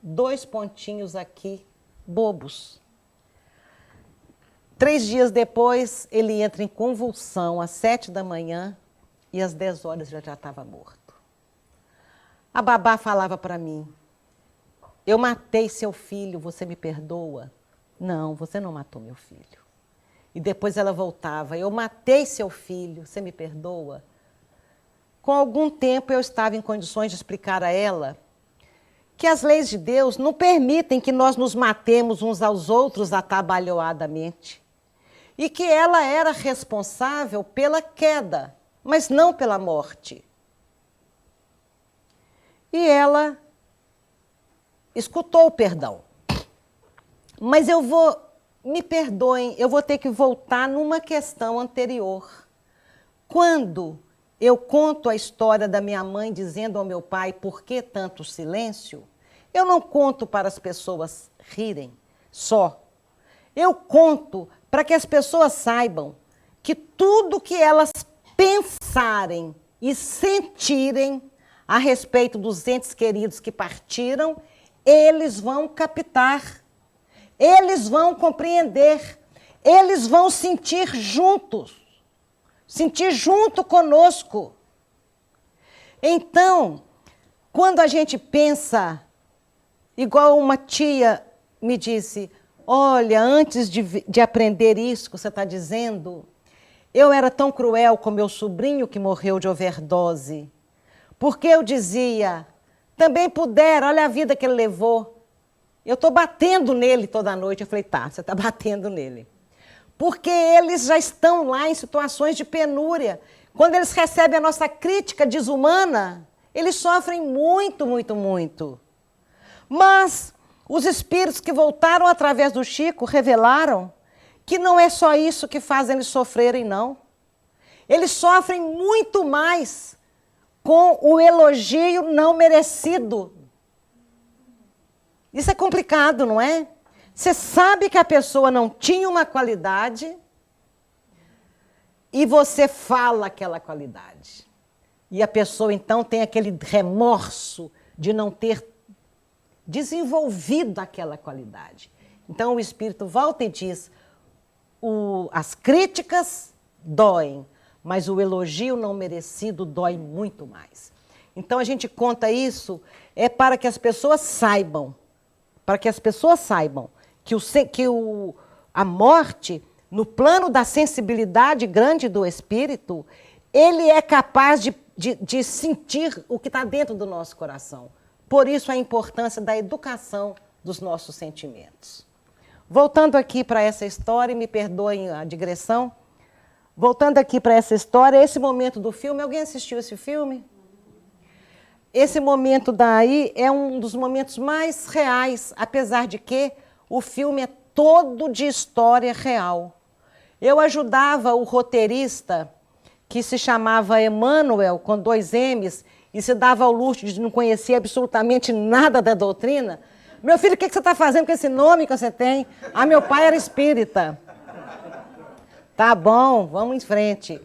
2 pontinhos aqui, bobos. 3 dias depois, ele entra em convulsão às 7 da manhã e às 10 horas ele já estava morto. A babá falava para mim, eu matei seu filho, você me perdoa? Não, você não matou meu filho. E depois ela voltava, eu matei seu filho, você me perdoa? Com algum tempo eu estava em condições de explicar a ela que as leis de Deus não permitem que nós nos matemos uns aos outros atabalhoadamente. E que ela era responsável pela queda, mas não pela morte. E ela escutou o perdão. Mas me perdoem, eu vou ter que voltar numa questão anterior. Quando eu conto a história da minha mãe dizendo ao meu pai por que tanto silêncio, eu não conto para as pessoas rirem só. Eu conto para que as pessoas saibam que tudo que elas pensarem e sentirem a respeito dos entes queridos que partiram, eles vão captar, eles vão compreender, eles vão sentir juntos, sentir junto conosco. Então, quando a gente pensa, igual uma tia me disse, olha, antes de aprender isso que você está dizendo, eu era tão cruel com meu sobrinho que morreu de overdose, porque eu dizia, também puderam, olha a vida que ele levou. Eu estou batendo nele toda noite. Eu falei, tá, você está batendo nele. Porque eles já estão lá em situações de penúria. Quando eles recebem a nossa crítica desumana, eles sofrem muito, muito, muito. Mas os espíritos que voltaram através do Chico revelaram que não é só isso que faz eles sofrerem, não. Eles sofrem muito mais com o elogio não merecido. Isso é complicado, não é? Você sabe que a pessoa não tinha uma qualidade e você fala aquela qualidade. E a pessoa, então, tem aquele remorso de não ter desenvolvido aquela qualidade. Então, o Espírito volta e diz, as críticas doem, mas o elogio não merecido dói muito mais. Então, a gente conta isso para que as pessoas saibam, que a morte, no plano da sensibilidade grande do espírito, ele é capaz de sentir o que está dentro do nosso coração. Por isso a importância da educação dos nossos sentimentos. Voltando aqui para essa história, me perdoem a digressão, voltando aqui para essa história, esse momento do filme, alguém assistiu esse filme? Esse momento daí é um dos momentos mais reais, apesar de que o filme é todo de história real. Eu ajudava o roteirista, que se chamava Emmanuel, com 2 M's, e se dava ao luxo de não conhecer absolutamente nada da doutrina. Meu filho, o que você está fazendo com esse nome que você tem? Ah, meu pai era espírita. Tá bom, vamos em frente.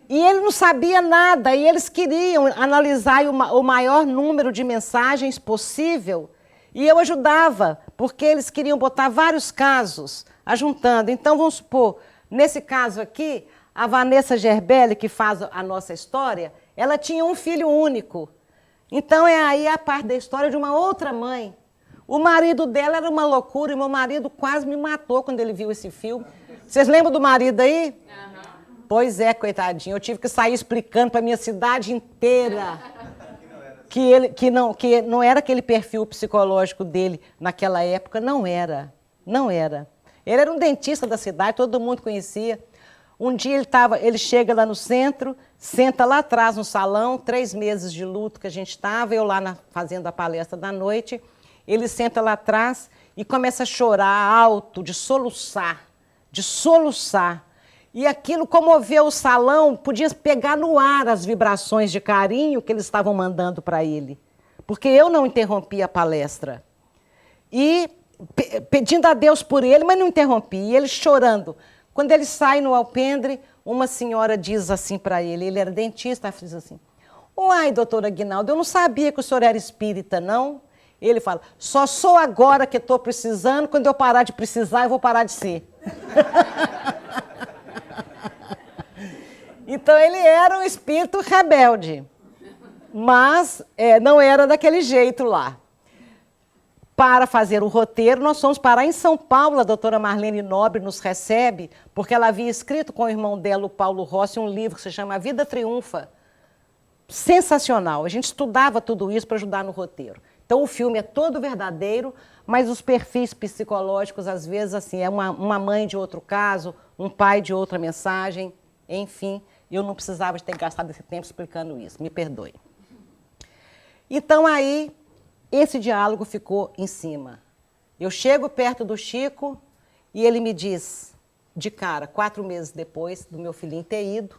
E ele não sabia nada, e eles queriam analisar o maior número de mensagens possível, e eu ajudava, porque eles queriam botar vários casos, ajuntando. Então, vamos supor, nesse caso aqui, a Vanessa Gerbelli, que faz a nossa história, ela tinha um filho único. Então, é aí a parte da história de uma outra mãe. O marido dela era uma loucura, e meu marido quase me matou quando ele viu esse filme. Vocês lembram do marido aí? Uhum. Pois é, coitadinho, eu tive que sair explicando para a minha cidade inteira que não era aquele perfil psicológico dele naquela época, não era. Ele era um dentista da cidade, todo mundo conhecia. Um dia ele chega lá no centro, senta lá atrás no salão, 3 meses de luto que a gente estava, eu lá fazendo a palestra da noite, ele senta lá atrás e começa a chorar alto, de soluçar. E aquilo comoveu o salão, podia pegar no ar as vibrações de carinho que eles estavam mandando para ele. Porque eu não interrompi a palestra. E pedindo a Deus por ele, mas não interrompi. E ele chorando. Quando ele sai no alpendre, uma senhora diz assim para ele era dentista, diz assim, uai, doutor Aguinaldo, eu não sabia que o senhor era espírita, não? Ele fala, só sou agora que estou precisando, quando eu parar de precisar, eu vou parar de ser. Então, ele era um espírito rebelde, mas não era daquele jeito lá. Para fazer o roteiro, nós fomos parar em São Paulo, a doutora Marlene Nobre nos recebe, porque ela havia escrito com o irmão dela, o Paulo Rossi, um livro que se chama A Vida Triunfa. Sensacional, a gente estudava tudo isso para ajudar no roteiro. Então o filme é todo verdadeiro, mas os perfis psicológicos, às vezes, assim, é uma mãe de outro caso, um pai de outra mensagem, enfim, eu não precisava de ter gastado esse tempo explicando isso, me perdoe. Então aí, esse diálogo ficou em cima. Eu chego perto do Chico e ele me diz, de cara, 4 meses depois do meu filhinho ter ido,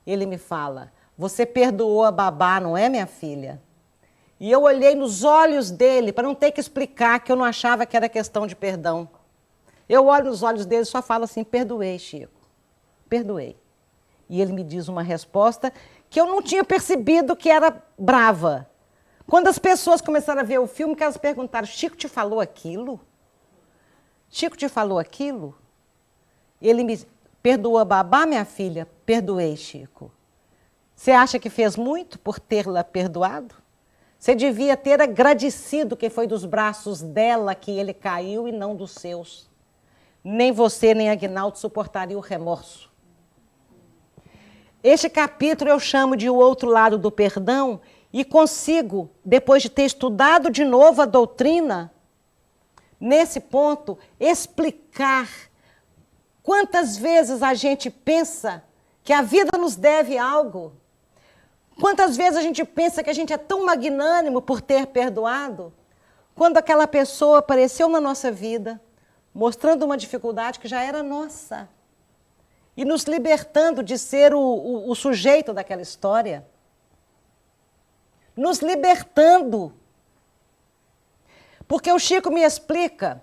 ele me fala, você perdoou a babá, não é, minha filha? E eu olhei nos olhos dele, para não ter que explicar que eu não achava que era questão de perdão. Eu olho nos olhos dele e só falo assim, perdoei, Chico, perdoei. E ele me diz uma resposta que eu não tinha percebido que era brava. Quando as pessoas começaram a ver o filme, que elas perguntaram, Chico te falou aquilo? Chico te falou aquilo? Ele me perdoou a babá, minha filha? Perdoei, Chico. Você acha que fez muito por tê-la perdoado? Você devia ter agradecido que foi dos braços dela que ele caiu e não dos seus. Nem você, nem Aguinaldo suportariam o remorso. Este capítulo eu chamo de O Outro Lado do Perdão e consigo, depois de ter estudado de novo a doutrina, nesse ponto, explicar quantas vezes a gente pensa que a vida nos deve algo. Quantas vezes a gente pensa que a gente é tão magnânimo por ter perdoado, quando aquela pessoa apareceu na nossa vida, mostrando uma dificuldade que já era nossa, e nos libertando de ser o sujeito daquela história. Nos libertando. Porque o Chico me explica,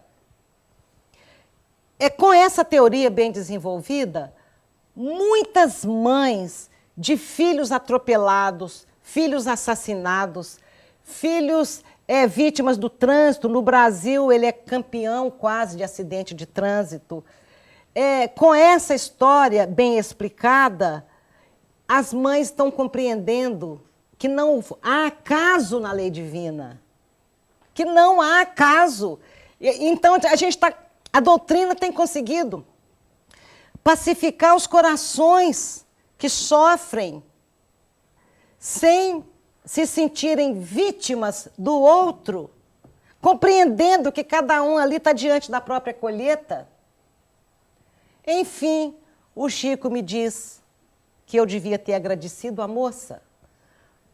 com essa teoria bem desenvolvida, muitas mães de filhos atropelados, filhos assassinados, filhos vítimas do trânsito. No Brasil, ele é campeão quase de acidente de trânsito. Com essa história bem explicada, as mães estão compreendendo que não há acaso na lei divina. Que não há acaso. Então, a doutrina tem conseguido pacificar os corações que sofrem, sem se sentirem vítimas do outro, compreendendo que cada um ali está diante da própria colheita. Enfim, o Chico me diz que eu devia ter agradecido a moça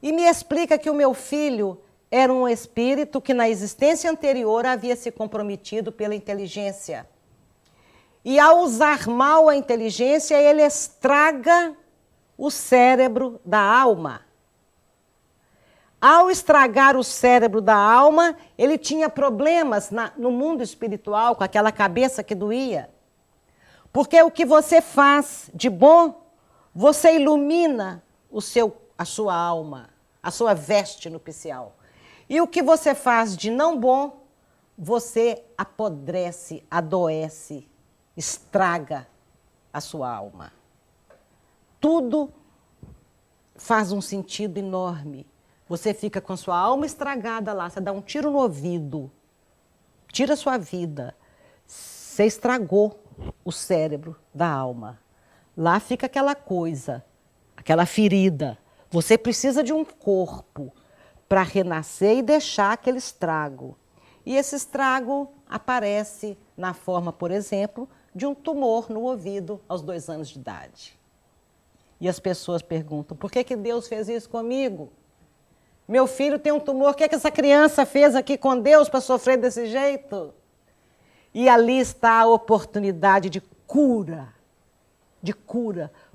e me explica que o meu filho era um espírito que na existência anterior havia se comprometido pela inteligência. E ao usar mal a inteligência, ele estraga o cérebro da alma. Ao estragar o cérebro da alma, ele tinha problemas no mundo espiritual, com aquela cabeça que doía. Porque o que você faz de bom, você ilumina a sua alma, a sua veste nupcial. E o que você faz de não bom, você apodrece, adoece, estraga a sua alma. Tudo faz um sentido enorme. Você fica com a sua alma estragada lá, você dá um tiro no ouvido, tira a sua vida, você estragou o cérebro da alma. Lá fica aquela coisa, aquela ferida. Você precisa de um corpo para renascer e deixar aquele estrago. E esse estrago aparece na forma, por exemplo, de um tumor no ouvido aos 2 anos de idade. E as pessoas perguntam, por que Deus fez isso comigo? Meu filho tem um tumor, o que essa criança fez aqui com Deus para sofrer desse jeito? E ali está a oportunidade de cura,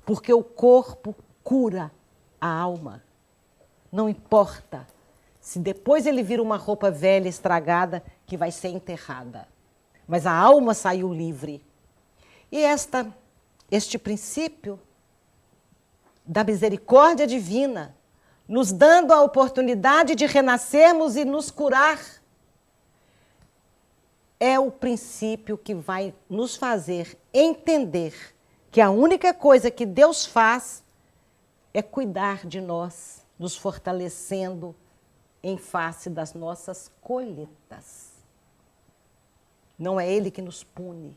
porque o corpo cura a alma. Não importa se depois ele vira uma roupa velha, estragada, que vai ser enterrada. Mas a alma saiu livre. E este princípio da misericórdia divina, nos dando a oportunidade de renascermos e nos curar, é o princípio que vai nos fazer entender que a única coisa que Deus faz é cuidar de nós, nos fortalecendo em face das nossas colheitas. Não é Ele que nos pune.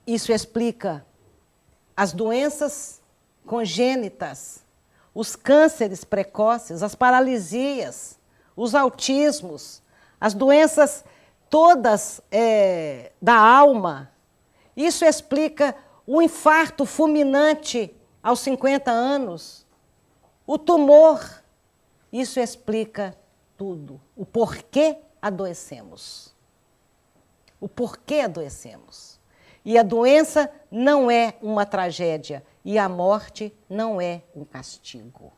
Isso explica as doenças congênitas, os cânceres precoces, as paralisias, os autismos, as doenças todas da alma. Isso explica o infarto fulminante aos 50 anos, o tumor. Isso explica tudo. O porquê adoecemos. O porquê adoecemos. E a doença não é uma tragédia e a morte não é um castigo.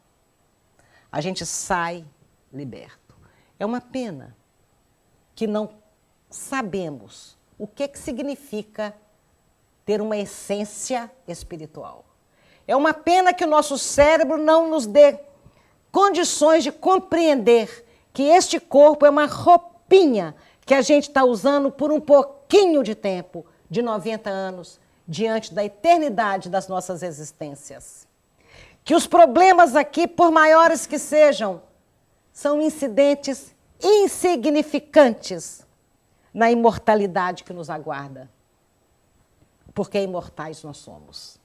A gente sai liberto. É uma pena que não sabemos o que significa ter uma essência espiritual. É uma pena que o nosso cérebro não nos dê condições de compreender que este corpo é uma roupinha que a gente está usando por um pouquinho de tempo, de 90 anos, diante da eternidade das nossas existências. Que os problemas aqui, por maiores que sejam, são incidentes insignificantes na imortalidade que nos aguarda. Porque imortais nós somos.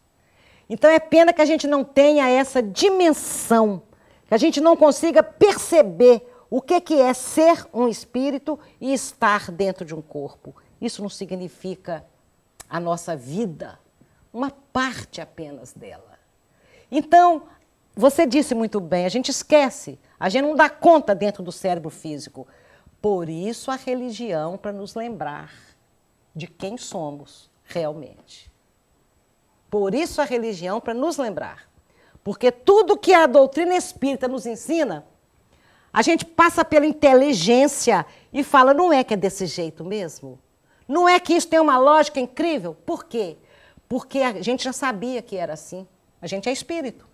Então é pena que a gente não tenha essa dimensão, que a gente não consiga perceber o que é ser um espírito e estar dentro de um corpo. Isso não significa a nossa vida, uma parte apenas dela. Então, você disse muito bem, a gente esquece, a gente não dá conta dentro do cérebro físico. Por isso a religião, para nos lembrar de quem somos realmente. Por isso a religião, para nos lembrar. Porque tudo que a doutrina espírita nos ensina, a gente passa pela inteligência e fala, não é que é desse jeito mesmo? Não é que isso tem uma lógica incrível? Por quê? Porque a gente já sabia que era assim. A gente é espírito.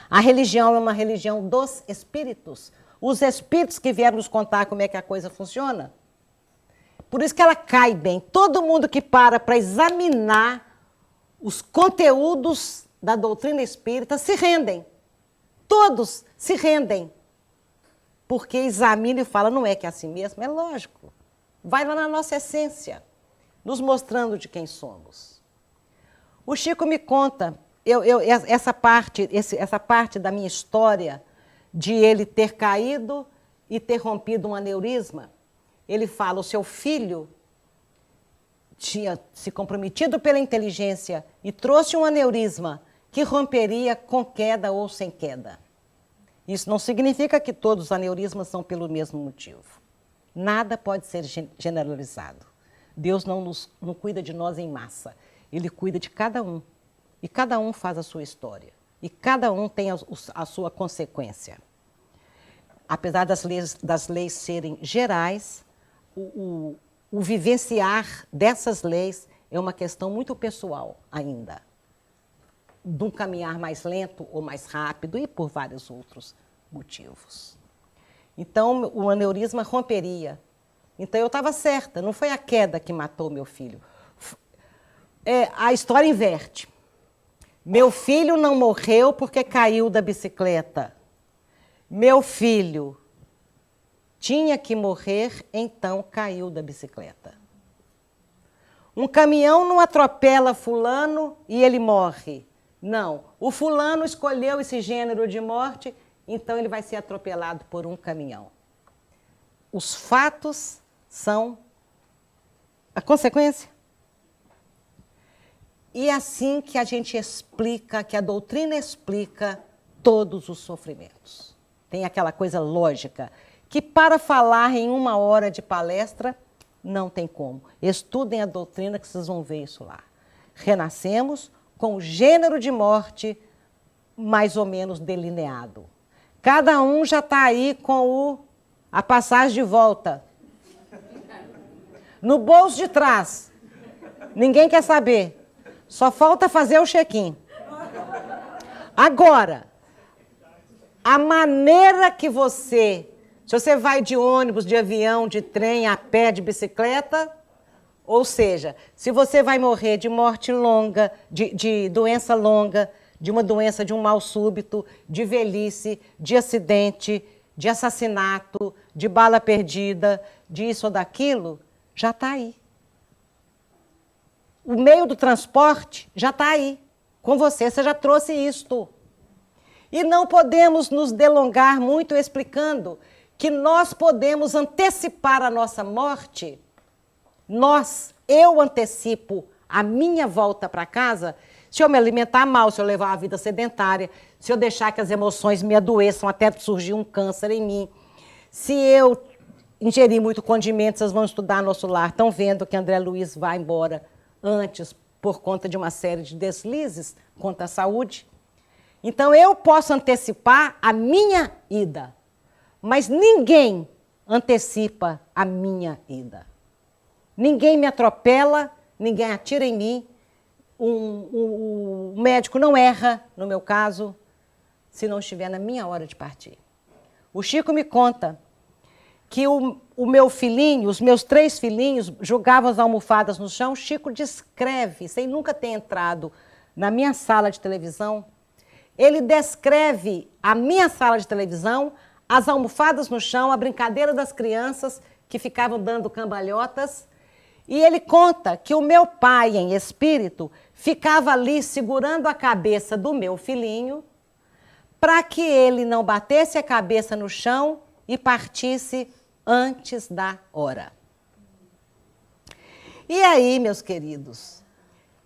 A religião é uma religião dos espíritos. Os espíritos que vieram nos contar como é que a coisa funciona. Por isso que ela cai bem. Todo mundo que para examinar os conteúdos da doutrina espírita se rendem. Todos se rendem. Porque examina e fala, não é que é assim mesmo? É lógico. Vai lá na nossa essência, nos mostrando de quem somos. O Chico me conta, essa parte da minha história, de ele ter caído e ter rompido um aneurisma. Ele fala, o seu filho tinha se comprometido pela inteligência e trouxe um aneurisma que romperia com queda ou sem queda. Isso não significa que todos os aneurismas são pelo mesmo motivo. Nada pode ser generalizado. Deus não cuida de nós em massa. Ele cuida de cada um. E cada um faz a sua história. E cada um tem a sua consequência. Apesar das leis serem gerais, o vivenciar dessas leis é uma questão muito pessoal ainda. De um caminhar mais lento ou mais rápido e por vários outros motivos. Então, o aneurisma romperia. Então, eu estava certa, não foi a queda que matou meu filho. A história inverte. Meu filho não morreu porque caiu da bicicleta. Meu filho tinha que morrer, então caiu da bicicleta. Um caminhão não atropela fulano e ele morre. Não, o fulano escolheu esse gênero de morte, então ele vai ser atropelado por um caminhão. Os fatos são a consequência. E é assim que a gente explica, que a doutrina explica todos os sofrimentos. Tem aquela coisa lógica, que para falar em 1 hora de palestra, não tem como. Estudem a doutrina que vocês vão ver isso lá. Renascemos com o gênero de morte mais ou menos delineado. Cada um já está aí com a passagem de volta. No bolso de trás. Ninguém quer saber. Só falta fazer o check-in. Agora, a maneira que se você vai de ônibus, de avião, de trem, a pé, de bicicleta, ou seja, se você vai morrer de morte longa, de doença longa, de uma doença de um mal súbito, de velhice, de acidente, de assassinato, de bala perdida, disso ou daquilo, já está aí. O meio do transporte já está aí. Com você já trouxe isto. E não podemos nos delongar muito explicando que nós podemos antecipar a nossa morte. Eu antecipo a minha volta para casa se eu me alimentar mal, se eu levar uma vida sedentária, se eu deixar que as emoções me adoeçam até surgir um câncer em mim. Se eu ingerir muito condimento, vocês vão estudar Nosso Lar, estão vendo que André Luiz vai embora antes por conta de uma série de deslizes contra a saúde. Então, eu posso antecipar a minha ida, mas ninguém antecipa a minha ida. Ninguém me atropela, ninguém atira em mim. O médico não erra, no meu caso, se não estiver na minha hora de partir. O Chico me conta que o meu filhinho, os meus 3 filhinhos, jogavam as almofadas no chão. O Chico descreve, sem nunca ter entrado na minha sala de televisão, ele descreve a minha sala de televisão, as almofadas no chão, a brincadeira das crianças que ficavam dando cambalhotas. E ele conta que o meu pai, em espírito, ficava ali segurando a cabeça do meu filhinho para que ele não batesse a cabeça no chão e partisse antes da hora. E aí, meus queridos,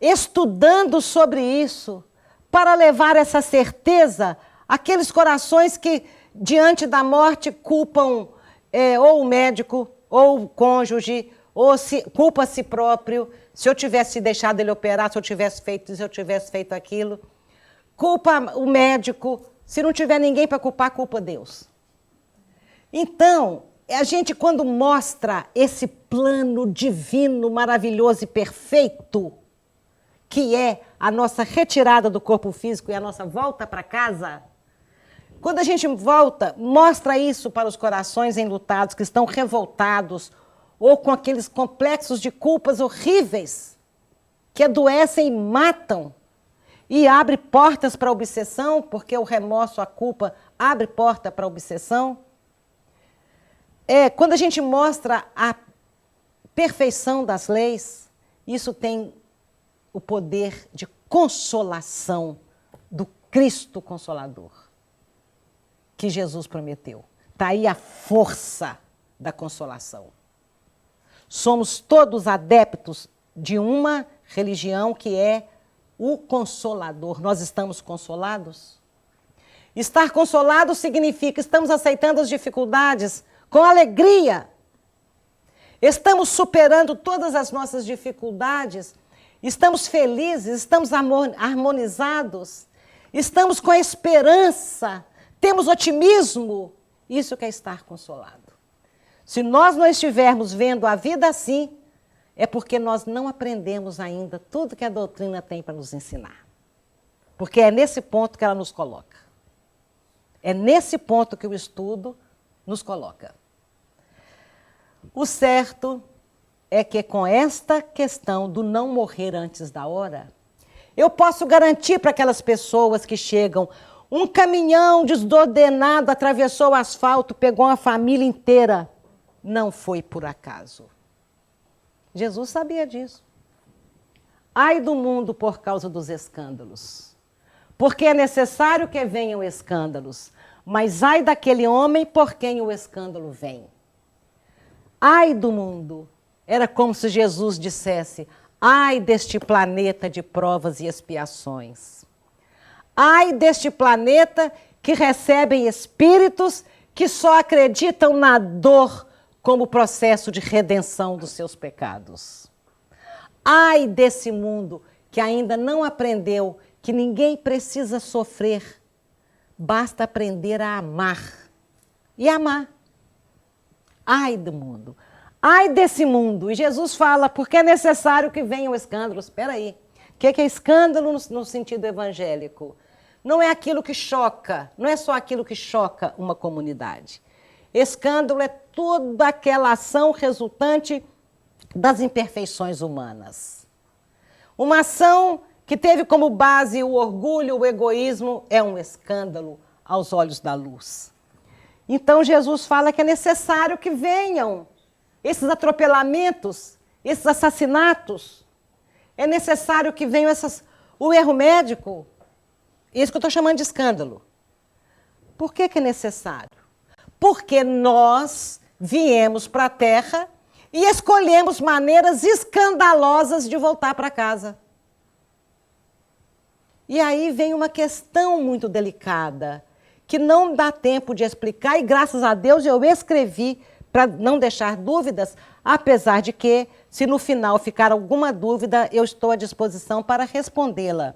estudando sobre isso, para levar essa certeza àqueles corações que, diante da morte, culpam ou o médico, ou o cônjuge, ou culpa a si próprio, se eu tivesse deixado ele operar, se eu tivesse feito aquilo. Culpa o médico, se não tiver ninguém para culpar, culpa Deus. Então, a gente quando mostra esse plano divino, maravilhoso e perfeito, que é a nossa retirada do corpo físico e a nossa volta para casa, quando a gente volta, mostra isso para os corações enlutados, que estão revoltados, ou com aqueles complexos de culpas horríveis, que adoecem e matam, e abre portas para a obsessão, porque o remorso, a culpa, abre porta para a obsessão. Quando a gente mostra a perfeição das leis, isso tem o poder de consolação do Cristo Consolador, que Jesus prometeu. Está aí a força da consolação. Somos todos adeptos de uma religião que é o Consolador. Nós estamos consolados? Estar consolado significa que estamos aceitando as dificuldades com alegria. Estamos superando todas as nossas dificuldades. Estamos felizes, estamos harmonizados. Estamos com a esperança. Temos otimismo. Isso que é estar consolado. Se nós não estivermos vendo a vida assim, é porque nós não aprendemos ainda tudo que a doutrina tem para nos ensinar. Porque é nesse ponto que ela nos coloca. É nesse ponto que o estudo nos coloca. O certo é que com esta questão do não morrer antes da hora, eu posso garantir para aquelas pessoas que chegam, um caminhão desordenado atravessou o asfalto, pegou uma família inteira. Não foi por acaso. Jesus sabia disso. Ai do mundo por causa dos escândalos. Porque é necessário que venham escândalos, mas ai daquele homem por quem o escândalo vem. Ai do mundo. Era como se Jesus dissesse, ai deste planeta de provas e expiações. Ai deste planeta que recebem espíritos que só acreditam na dor como processo de redenção dos seus pecados. Ai desse mundo que ainda não aprendeu que ninguém precisa sofrer, basta aprender a amar. E amar. Ai do mundo. Ai desse mundo. E Jesus fala, porque é necessário que venham escândalos. Espera aí. O que é escândalo no sentido evangélico? Não é aquilo que choca, não é só aquilo que choca uma comunidade. Escândalo é toda aquela ação resultante das imperfeições humanas. Uma ação que teve como base o orgulho, o egoísmo, é um escândalo aos olhos da luz. Então Jesus fala que é necessário que venham esses atropelamentos, esses assassinatos. É necessário que venham o erro médico. Isso que eu estou chamando de escândalo. Por que é necessário? Porque nós viemos para a Terra e escolhemos maneiras escandalosas de voltar para casa. E aí vem uma questão muito delicada, que não dá tempo de explicar, e graças a Deus eu escrevi para não deixar dúvidas, apesar de que, se no final ficar alguma dúvida, eu estou à disposição para respondê-la.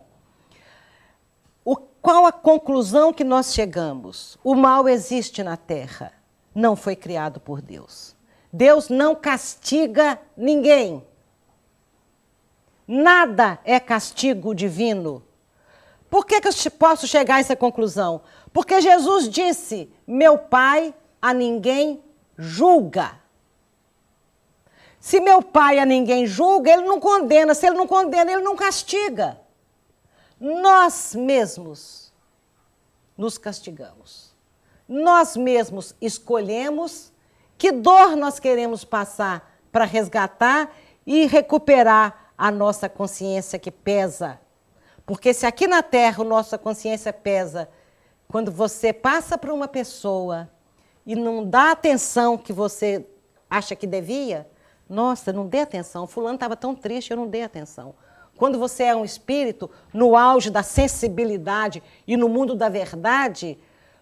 Qual a conclusão que nós chegamos? O mal existe na Terra, não foi criado por Deus. Deus não castiga ninguém. Nada é castigo divino. Por que eu posso chegar a essa conclusão? Porque Jesus disse, meu Pai a ninguém julga. Se meu Pai a ninguém julga, ele não condena. Se ele não condena, ele não castiga. Nós mesmos nos castigamos. Nós mesmos escolhemos que dor nós queremos passar para resgatar e recuperar a nossa consciência que pesa. Porque se aqui na Terra a nossa consciência pesa, quando você passa por uma pessoa e não dá a atenção que você acha que devia, nossa, não dei atenção, fulano estava tão triste, eu não dei atenção. Quando você é um espírito, no auge da sensibilidade e no mundo da verdade,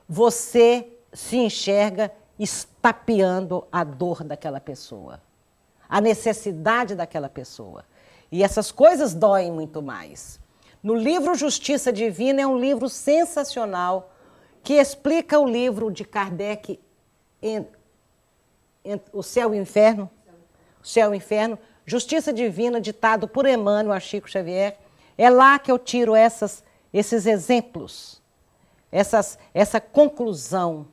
você se enxerga estapeando a dor daquela pessoa, a necessidade daquela pessoa. E essas coisas doem muito mais. No livro Justiça Divina é um livro sensacional que explica o livro de Kardec, O Céu e o Inferno. O Céu e o Inferno. Justiça Divina, ditado por Emmanuel a Chico Xavier. É lá que eu tiro esses exemplos, essa conclusão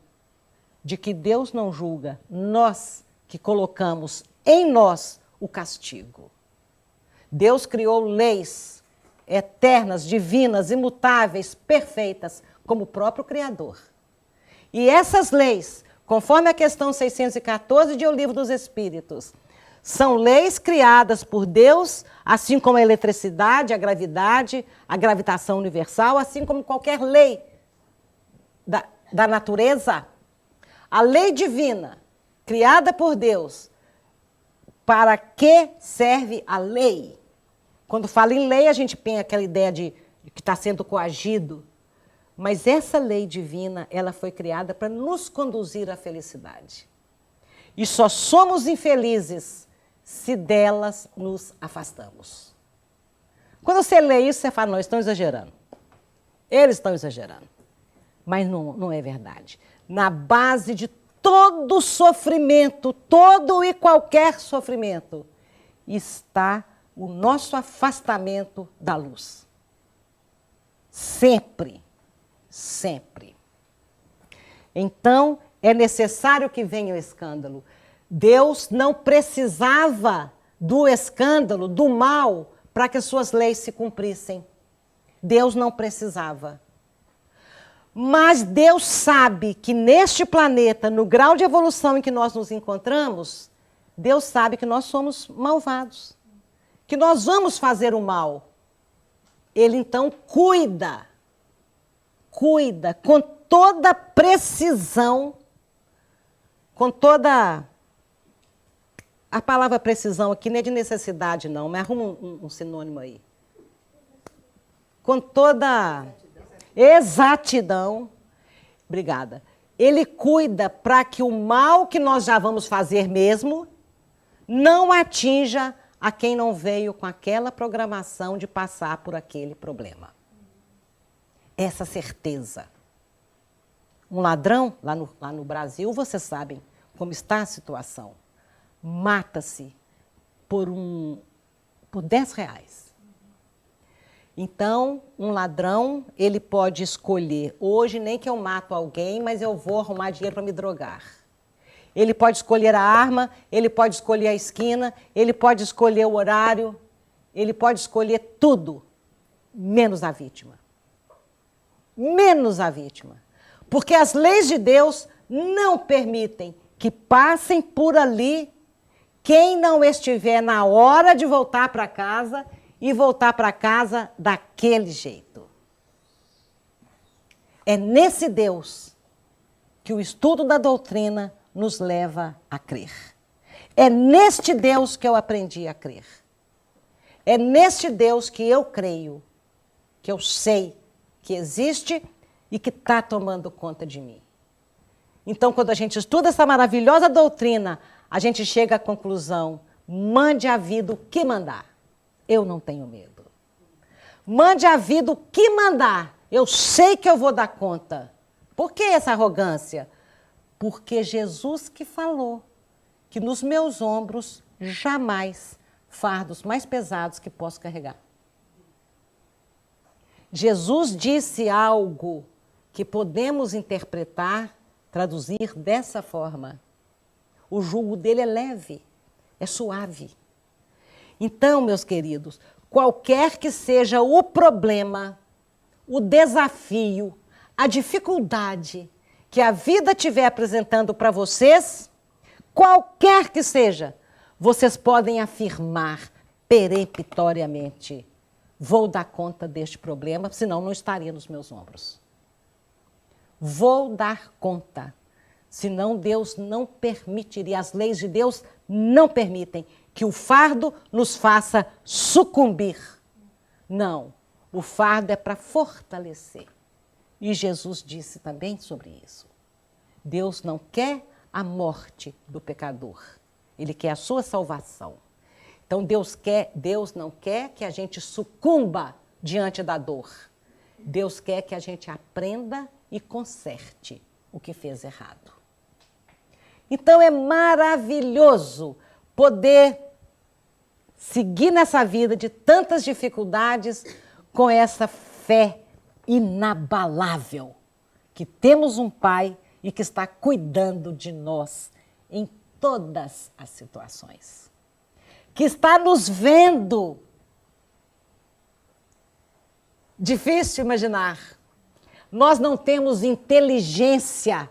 de que Deus não julga, nós que colocamos em nós o castigo. Deus criou leis eternas, divinas, imutáveis, perfeitas, como o próprio Criador. E essas leis, conforme a questão 614 de O Livro dos Espíritos, são leis criadas por Deus, assim como a eletricidade, a gravidade, a gravitação universal, assim como qualquer lei da natureza. A lei divina, criada por Deus, para que serve a lei? Quando fala em lei, a gente tem aquela ideia de que está sendo coagido. Mas essa lei divina, ela foi criada para nos conduzir à felicidade. E só somos infelizes se delas nos afastamos. Quando você lê isso, você fala, não, estão exagerando. Eles estão exagerando. Mas não é verdade. Na base de todo sofrimento, todo e qualquer sofrimento, está o nosso afastamento da luz. Sempre, sempre. Então, é necessário que venha o escândalo. Deus não precisava do escândalo, do mal, para que as suas leis se cumprissem. Deus não precisava. Mas Deus sabe que neste planeta, no grau de evolução em que nós nos encontramos, Deus sabe que nós somos malvados, que nós vamos fazer o mal. Ele então cuida com toda precisão, com toda... A palavra precisão aqui não é de necessidade, não, mas arruma um sinônimo aí. Com toda exatidão. Obrigada. Ele cuida para que o mal que nós já vamos fazer mesmo não atinja a quem não veio com aquela programação de passar por aquele problema. Essa certeza. Um ladrão, lá no Brasil, vocês sabem como está a situação. Mata-se por R$10. Então, um ladrão, ele pode escolher, hoje nem que eu mato alguém, mas eu vou arrumar dinheiro para me drogar. Ele pode escolher a arma, ele pode escolher a esquina, ele pode escolher o horário, ele pode escolher tudo, menos a vítima. Menos a vítima. Porque as leis de Deus não permitem que passem por ali quem não estiver na hora de voltar para casa e voltar para casa daquele jeito. É nesse Deus que o estudo da doutrina nos leva a crer. É neste Deus que eu aprendi a crer. É neste Deus que eu creio, que eu sei que existe e que está tomando conta de mim. Então, quando a gente estuda essa maravilhosa doutrina, a gente chega à conclusão: mande a vida o que mandar. Eu não tenho medo. Mande a vida o que mandar. Eu sei que eu vou dar conta. Por que essa arrogância? Porque Jesus que falou que nos meus ombros jamais fardos mais pesados que posso carregar. Jesus disse algo que podemos interpretar, traduzir dessa forma. O jugo dele é leve, é suave. Então, meus queridos, qualquer que seja o problema, o desafio, a dificuldade que a vida estiver apresentando para vocês, qualquer que seja, vocês podem afirmar peremptoriamente: vou dar conta deste problema, senão não estaria nos meus ombros. Vou dar conta, senão Deus não permitiria, as leis de Deus não permitem que o fardo nos faça sucumbir. Não, o fardo é para fortalecer. E Jesus disse também sobre isso. Deus não quer a morte do pecador, Ele quer a sua salvação. Então Deus não quer que a gente sucumba diante da dor. Deus quer que a gente aprenda e conserte o que fez errado. Então é maravilhoso poder seguir nessa vida de tantas dificuldades com essa fé inabalável, que temos um Pai e que está cuidando de nós em todas as situações, que está nos vendo. Difícil imaginar. Nós não temos inteligência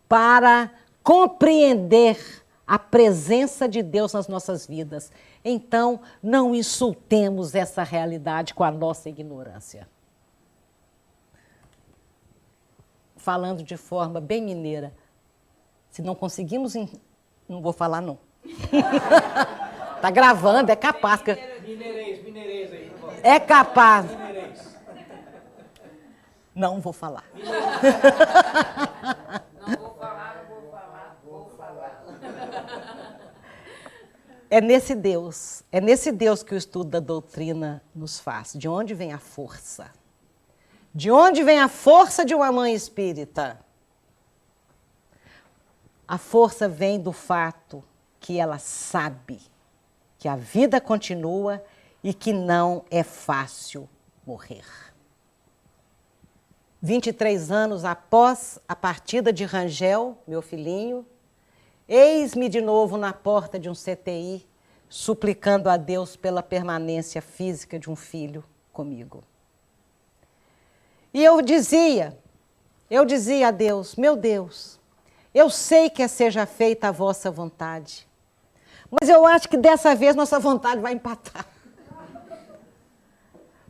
para compreender a presença de Deus nas nossas vidas. Então, não insultemos essa realidade com a nossa ignorância. Falando de forma bem mineira, se não conseguimos... Não vou falar, não. Tá gravando, é capaz. Mineirês aí. É capaz. Não vou falar. Não vou falar. É nesse Deus que o estudo da doutrina nos faz. De onde vem a força? De onde vem a força de uma mãe espírita? A força vem do fato que ela sabe que a vida continua e que não é fácil morrer. 23 anos após a partida de Rangel, meu filhinho, eis-me de novo na porta de um CTI, suplicando a Deus pela permanência física de um filho comigo. E eu dizia a Deus: meu Deus, eu sei que seja feita a vossa vontade, mas eu acho que dessa vez nossa vontade vai empatar.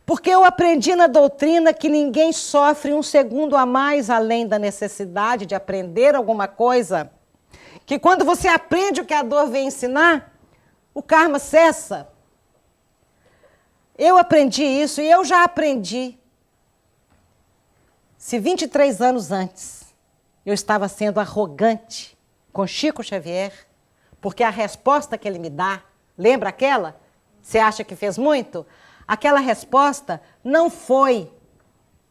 Porque eu aprendi na doutrina que ninguém sofre um segundo a mais além da necessidade de aprender alguma coisa, que quando você aprende o que a dor vem ensinar, o karma cessa. Eu aprendi isso e eu já aprendi. Se 23 anos antes eu estava sendo arrogante com Chico Xavier, porque a resposta que ele me dá, lembra aquela? Você acha que fez muito? Aquela resposta não foi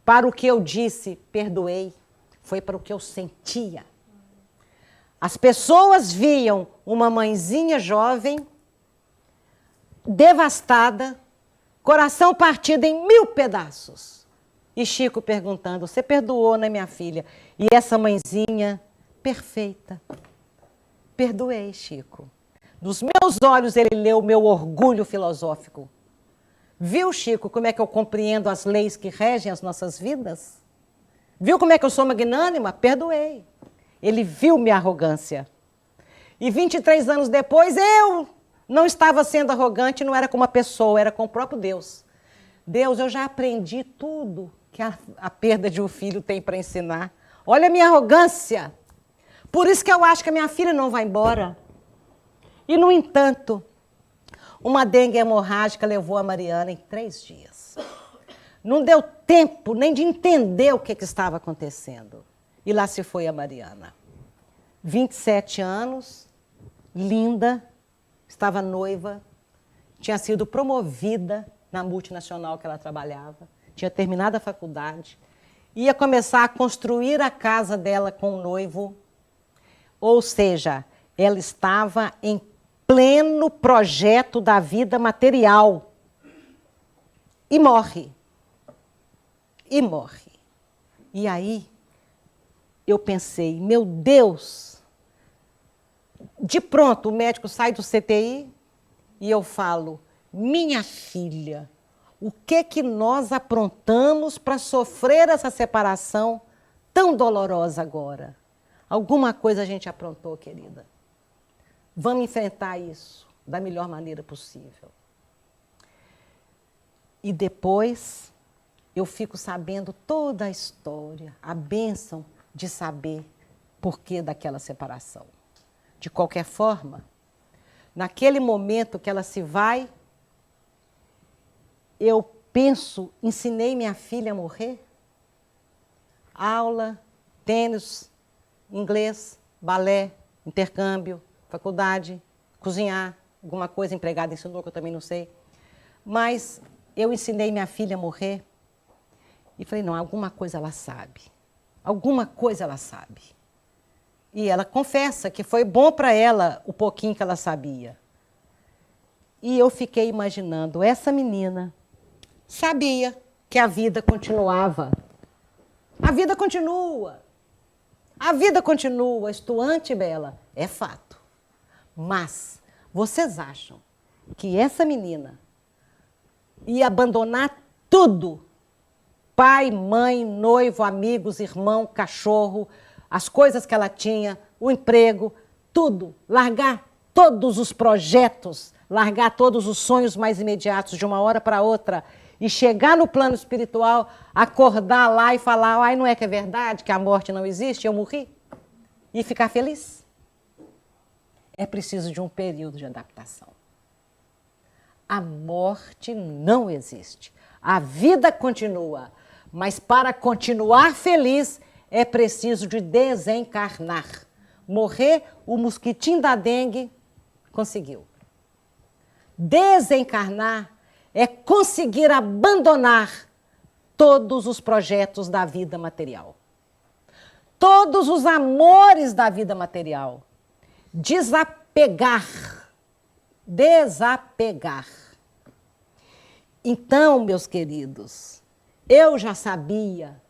para o que eu disse, perdoei, foi para o que eu sentia. As pessoas viam uma mãezinha jovem, devastada, coração partido em 1000 pedaços. E Chico perguntando: você perdoou, né, minha filha? E essa mãezinha, perfeita. Perdoei, Chico. Nos meus olhos ele leu o meu orgulho filosófico. Viu, Chico, como é que eu compreendo as leis que regem as nossas vidas? Viu como é que eu sou magnânima? Perdoei. Ele viu minha arrogância. E 23 anos depois, eu não estava sendo arrogante, não era com uma pessoa, era com o próprio Deus. Deus, eu já aprendi tudo que a perda de um filho tem para ensinar. Olha a minha arrogância. Por isso que eu acho que a minha filha não vai embora. E, no entanto, uma dengue hemorrágica levou a Mariana em 3 dias. Não deu tempo nem de entender o que estava acontecendo. E lá se foi a Mariana. 27 anos, linda, estava noiva, tinha sido promovida na multinacional que ela trabalhava, tinha terminado a faculdade, ia começar a construir a casa dela com o noivo, ou seja, ela estava em pleno projeto da vida material. E morre. E morre. E aí, eu pensei, meu Deus, de pronto o médico sai do CTI e eu falo, minha filha, o que nós aprontamos para sofrer essa separação tão dolorosa agora? Alguma coisa a gente aprontou, querida. Vamos enfrentar isso da melhor maneira possível. E depois eu fico sabendo toda a história, a bênção de saber porquê daquela separação. De qualquer forma, naquele momento que ela se vai, eu penso, ensinei minha filha a morrer? Aula, tênis, inglês, balé, intercâmbio, faculdade, cozinhar, alguma coisa empregada ensinou que eu também não sei. Mas eu ensinei minha filha a morrer e falei, não, alguma coisa ela sabe. Alguma coisa ela sabe. E ela confessa que foi bom para ela o pouquinho que ela sabia. E eu fiquei imaginando, essa menina sabia que a vida continuava. A vida continua. A vida continua, estuante, Bela, é fato. Mas vocês acham que essa menina ia abandonar tudo? Pai, mãe, noivo, amigos, irmão, cachorro, as coisas que ela tinha, o emprego, tudo. Largar todos os projetos, largar todos os sonhos mais imediatos de uma hora para outra e chegar no plano espiritual, acordar lá e falar, ai, não é que é verdade, que a morte não existe, eu morri? E ficar feliz? É preciso de um período de adaptação. A morte não existe. A vida continua. Mas para continuar feliz, é preciso de desencarnar. Morrer, o mosquitinho da dengue conseguiu. Desencarnar é conseguir abandonar todos os projetos da vida material. Todos os amores da vida material. Desapegar. Desapegar. Então, meus queridos, eu já sabia.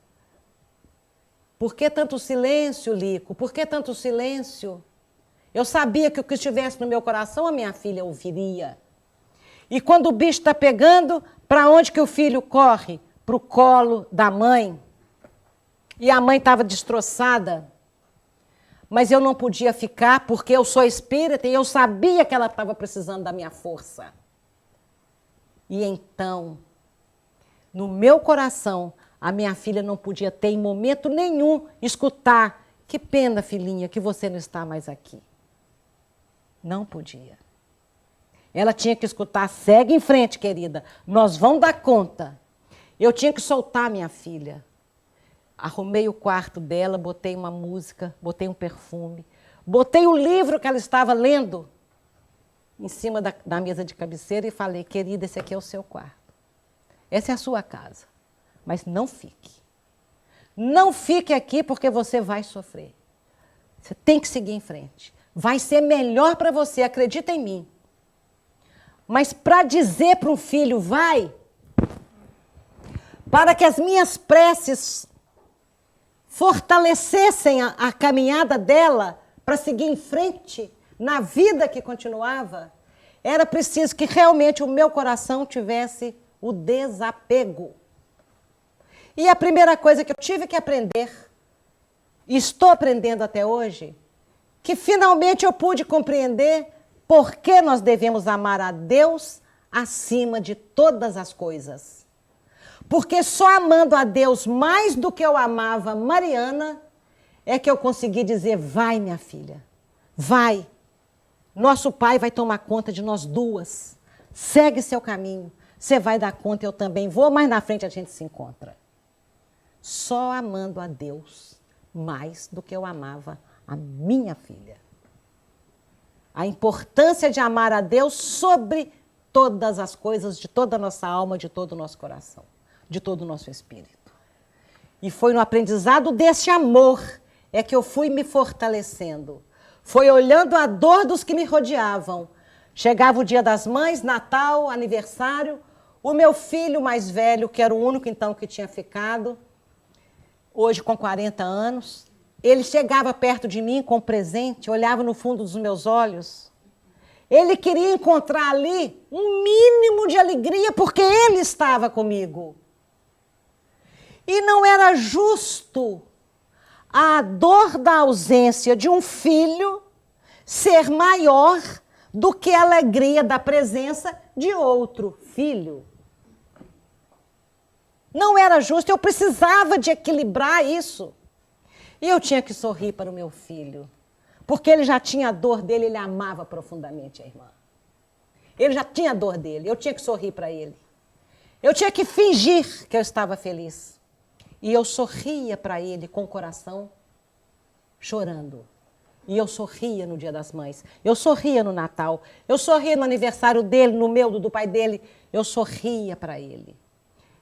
Por que tanto silêncio, Lico? Por que tanto silêncio? Eu sabia que o que estivesse no meu coração, a minha filha ouviria. E quando o bicho está pegando, para onde que o filho corre? Para o colo da mãe. E a mãe estava destroçada. Mas eu não podia ficar porque eu sou espírita e eu sabia que ela estava precisando da minha força. E então, no meu coração, a minha filha não podia ter em momento nenhum escutar. Que pena, filhinha, que você não está mais aqui. Não podia. Ela tinha que escutar, segue em frente, querida, nós vamos dar conta. Eu tinha que soltar minha filha. Arrumei o quarto dela, botei uma música, botei um perfume, botei o livro que ela estava lendo em cima da mesa de cabeceira e falei, querida, esse aqui é o seu quarto. Essa é a sua casa. Mas não fique. Não fique aqui porque você vai sofrer. Você tem que seguir em frente. Vai ser melhor para você, acredita em mim. Mas para dizer para um filho, vai, para que as minhas preces fortalecessem a caminhada dela para seguir em frente na vida que continuava, era preciso que realmente o meu coração tivesse o desapego. E a primeira coisa que eu tive que aprender, e estou aprendendo até hoje, que finalmente eu pude compreender por que nós devemos amar a Deus acima de todas as coisas. Porque só amando a Deus mais do que eu amava Mariana, é que eu consegui dizer, vai, minha filha, vai. Nosso pai vai tomar conta de nós duas. Segue seu caminho. Você vai dar conta, eu também vou, mais na frente a gente se encontra. Só amando a Deus mais do que eu amava a minha filha. A importância de amar a Deus sobre todas as coisas, de toda a nossa alma, de todo o nosso coração, de todo o nosso espírito. E foi no aprendizado desse amor é que eu fui me fortalecendo. Foi olhando a dor dos que me rodeavam. Chegava o Dia das Mães, Natal, aniversário, o meu filho mais velho, que era o único então que tinha ficado, hoje com 40 anos, ele chegava perto de mim com presente, olhava no fundo dos meus olhos. Ele queria encontrar ali um mínimo de alegria, porque ele estava comigo. E não era justo a dor da ausência de um filho ser maior do que a alegria da presença de outro filho. Não era justo, eu precisava de equilibrar isso. E eu tinha que sorrir para o meu filho, porque ele já tinha a dor dele, ele amava profundamente a irmã. Ele já tinha a dor dele, eu tinha que sorrir para ele. Eu tinha que fingir que eu estava feliz. E eu sorria para ele com o coração chorando. E eu sorria no Dia das Mães, eu sorria no Natal, eu sorria no aniversário dele, no meu, do pai dele, eu sorria para ele.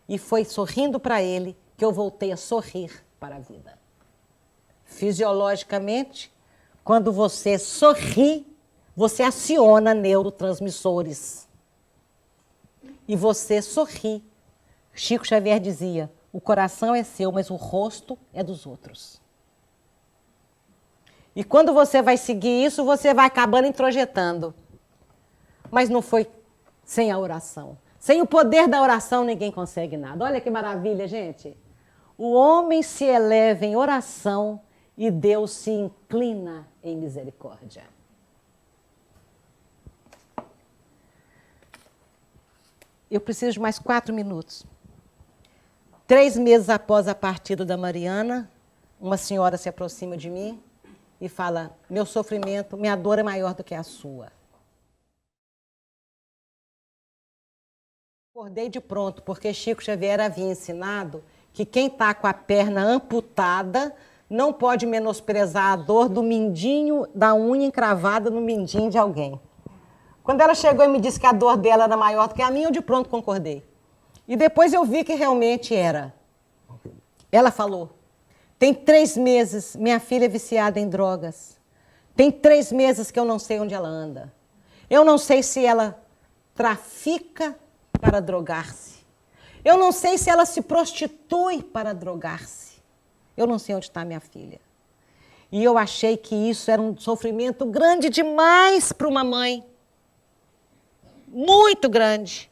E foi sorrindo para ele que eu voltei a sorrir para a vida. Fisiologicamente, quando você sorri, você aciona neurotransmissores. E você sorri. Chico Xavier dizia, o coração é seu, mas o rosto é dos outros. E quando você vai seguir isso, você vai acabando introjetando. Mas não foi sem a oração. Sem o poder da oração, ninguém consegue nada. Olha que maravilha, gente. O homem se eleva em oração e Deus se inclina em misericórdia. Eu preciso de mais 4 minutos. 3 meses após a partida da Mariana, uma senhora se aproxima de mim e fala, meu sofrimento, minha dor é maior do que a sua. Acordei de pronto, porque Chico Xavier havia ensinado que quem está com a perna amputada não pode menosprezar a dor do mindinho, da unha encravada no mindinho de alguém. Quando ela chegou e me disse que a dor dela era maior do que a minha, eu de pronto concordei. E depois eu vi que realmente era. Ela falou, tem 3 meses, minha filha é viciada em drogas. Tem 3 meses que eu não sei onde ela anda. Eu não sei se ela trafica para drogar-se. Eu não sei se ela se prostitui para drogar-se. Eu não sei onde está minha filha. E eu achei que isso era um sofrimento grande demais para uma mãe. Muito grande.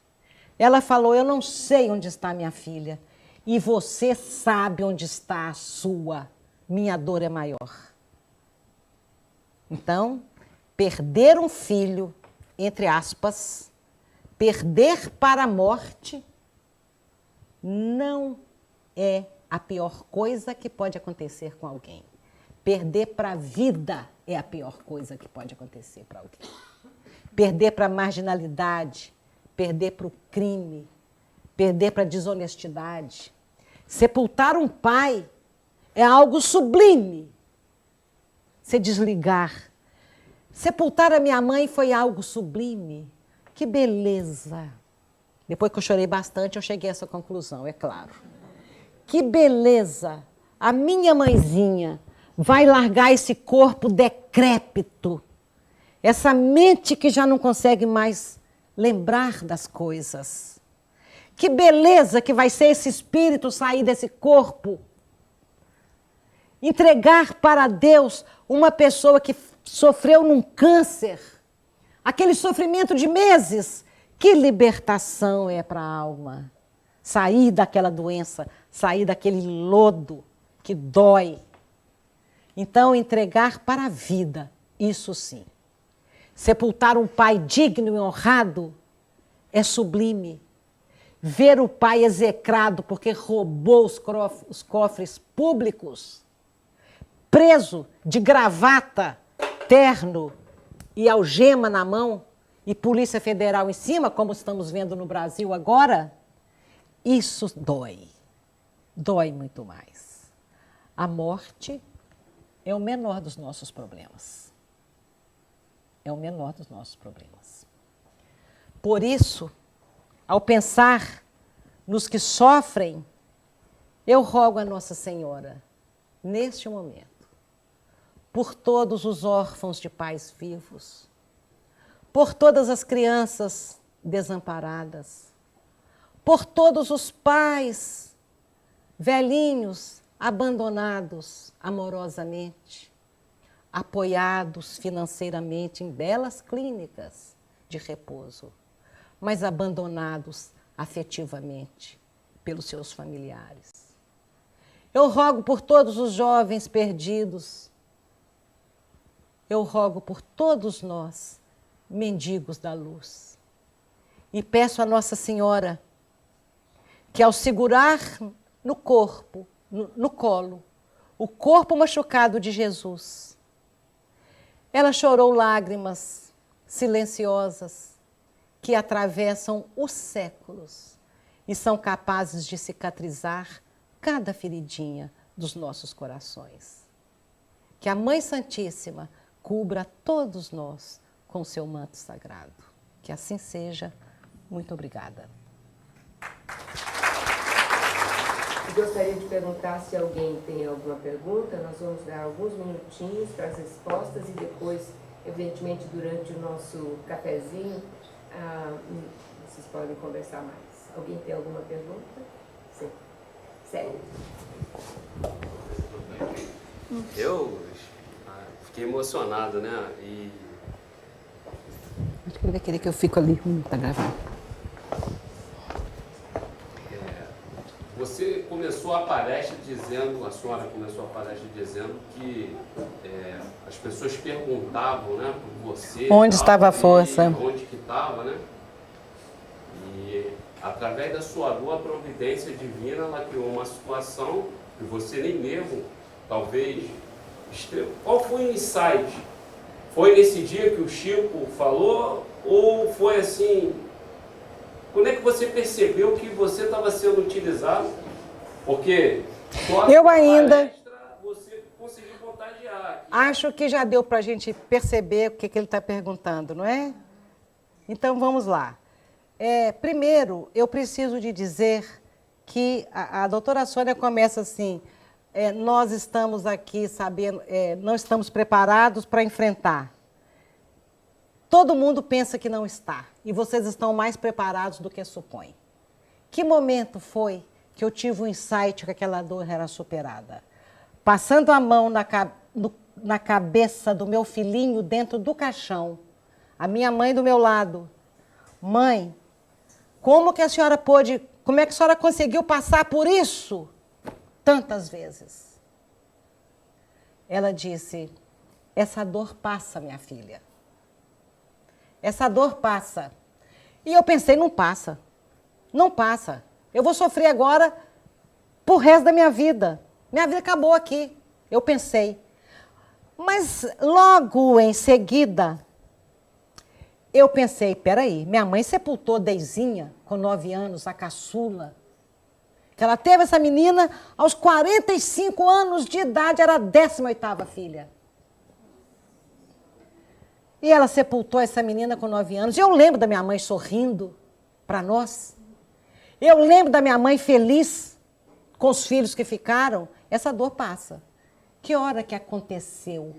Ela falou, eu não sei onde está minha filha. E você sabe onde está a sua. Minha dor é maior. Então, perder um filho, entre aspas, perder para a morte, não é a pior coisa que pode acontecer com alguém. Perder para a vida é a pior coisa que pode acontecer para alguém. Perder para a marginalidade, perder para o crime, perder para a desonestidade. Sepultar um pai é algo sublime. Se desligar. Sepultar a minha mãe foi algo sublime. Que beleza! Depois que eu chorei bastante, eu cheguei a essa conclusão, é claro. Que beleza! A minha mãezinha vai largar esse corpo decrépito, essa mente que já não consegue mais lembrar das coisas. Que beleza que vai ser esse espírito sair desse corpo. Entregar para Deus uma pessoa que sofreu num câncer, aquele sofrimento de meses. Que libertação é para a alma. Sair daquela doença, sair daquele lodo que dói. Então, entregar para a vida, isso sim. Sepultar um pai digno e honrado é sublime. Ver o pai execrado porque roubou os cofres públicos, preso de gravata, terno e algema na mão e Polícia Federal em cima, como estamos vendo no Brasil agora, isso dói. Dói muito mais. A morte é o menor dos nossos problemas. É o menor dos nossos problemas. Por isso, ao pensar nos que sofrem, eu rogo a Nossa Senhora, neste momento, por todos os órfãos de pais vivos, por todas as crianças desamparadas, por todos os pais velhinhos abandonados amorosamente, apoiados financeiramente em belas clínicas de repouso, mas abandonados afetivamente pelos seus familiares. Eu rogo por todos os jovens perdidos. Eu rogo por todos nós, mendigos da luz. E peço a Nossa Senhora que, ao segurar no corpo, no colo, o corpo machucado de Jesus, ela chorou lágrimas silenciosas que atravessam os séculos e são capazes de cicatrizar cada feridinha dos nossos corações. Que a Mãe Santíssima cubra todos nós com seu manto sagrado. Que assim seja. Muito obrigada. Gostaria de perguntar se alguém tem alguma pergunta. Nós vamos dar alguns minutinhos para as respostas e depois, evidentemente, durante o nosso cafezinho, vocês podem conversar mais. Alguém tem alguma pergunta? Sim. Sério? Eu fiquei emocionado, né? Acho que ele vai querer que eu fique ali. Tá gravando. Você começou a palestra dizendo, a senhora começou a palestra dizendo que as pessoas perguntavam, né, por você. Onde estava a força? Onde que estava, né? E através da sua boa providência divina, ela criou uma situação que você nem mesmo, talvez, qual foi o insight? Foi nesse dia que o Chico falou ou foi assim? Quando é que você percebeu que você estava sendo utilizado? Porque eu ainda você conseguiu contagiar. Acho que já deu para a gente perceber o que ele está perguntando, não é? Então vamos lá. Primeiro, eu preciso de dizer que a doutora Sônia começa assim, nós estamos aqui sabendo, não estamos preparados para enfrentar. Todo mundo pensa que não está, e vocês estão mais preparados do que supõem. Que momento foi que eu tive um insight que aquela dor era superada? Passando a mão na cabeça do meu filhinho dentro do caixão, a minha mãe do meu lado. Mãe, como é que a senhora conseguiu passar por isso tantas vezes? Ela disse, essa dor passa, minha filha. Essa dor passa. E eu pensei, não passa. Não passa. Eu vou sofrer agora pro resto da minha vida. Minha vida acabou aqui. Eu pensei. Mas logo em seguida, eu pensei, peraí, minha mãe sepultou Deizinha com 9 anos, a caçula. Que ela teve essa menina aos 45 anos de idade, era a 18ª filha. E ela sepultou essa menina com 9 anos. Eu lembro da minha mãe sorrindo para nós. Eu lembro da minha mãe feliz com os filhos que ficaram. Essa dor passa. Que hora que aconteceu?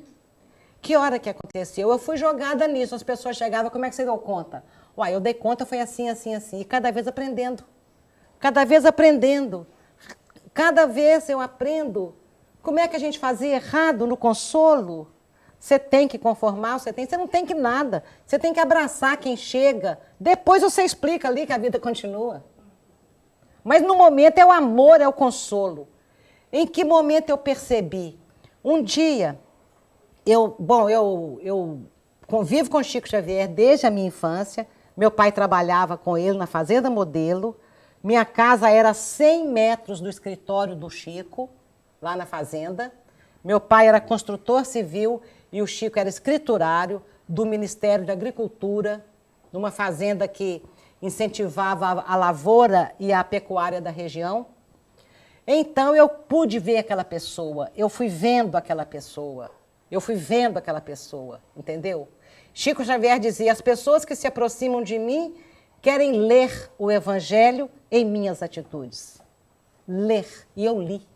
Que hora que aconteceu? Eu fui jogada nisso. As pessoas chegavam, como é que você deu conta? Uai, eu dei conta, foi assim, assim, assim. E cada vez aprendendo. Cada vez aprendendo. Cada vez eu aprendo. Como é que a gente fazia errado no consolo? Você tem que conformar, você não tem que nada. Você tem que abraçar quem chega. Depois você explica ali que a vida continua. Mas no momento é o amor, é o consolo. Em que momento eu percebi? Um dia, eu convivo com Chico Xavier desde a minha infância. Meu pai trabalhava com ele na Fazenda Modelo. Minha casa era 100 metros do escritório do Chico, lá na fazenda. Meu pai era construtor civil e o Chico era escriturário do Ministério da Agricultura, numa fazenda que incentivava a lavoura e a pecuária da região. Então, eu pude ver aquela pessoa, eu fui vendo aquela pessoa, entendeu? Chico Xavier dizia, as pessoas que se aproximam de mim querem ler o Evangelho em minhas atitudes. Ler. E eu li.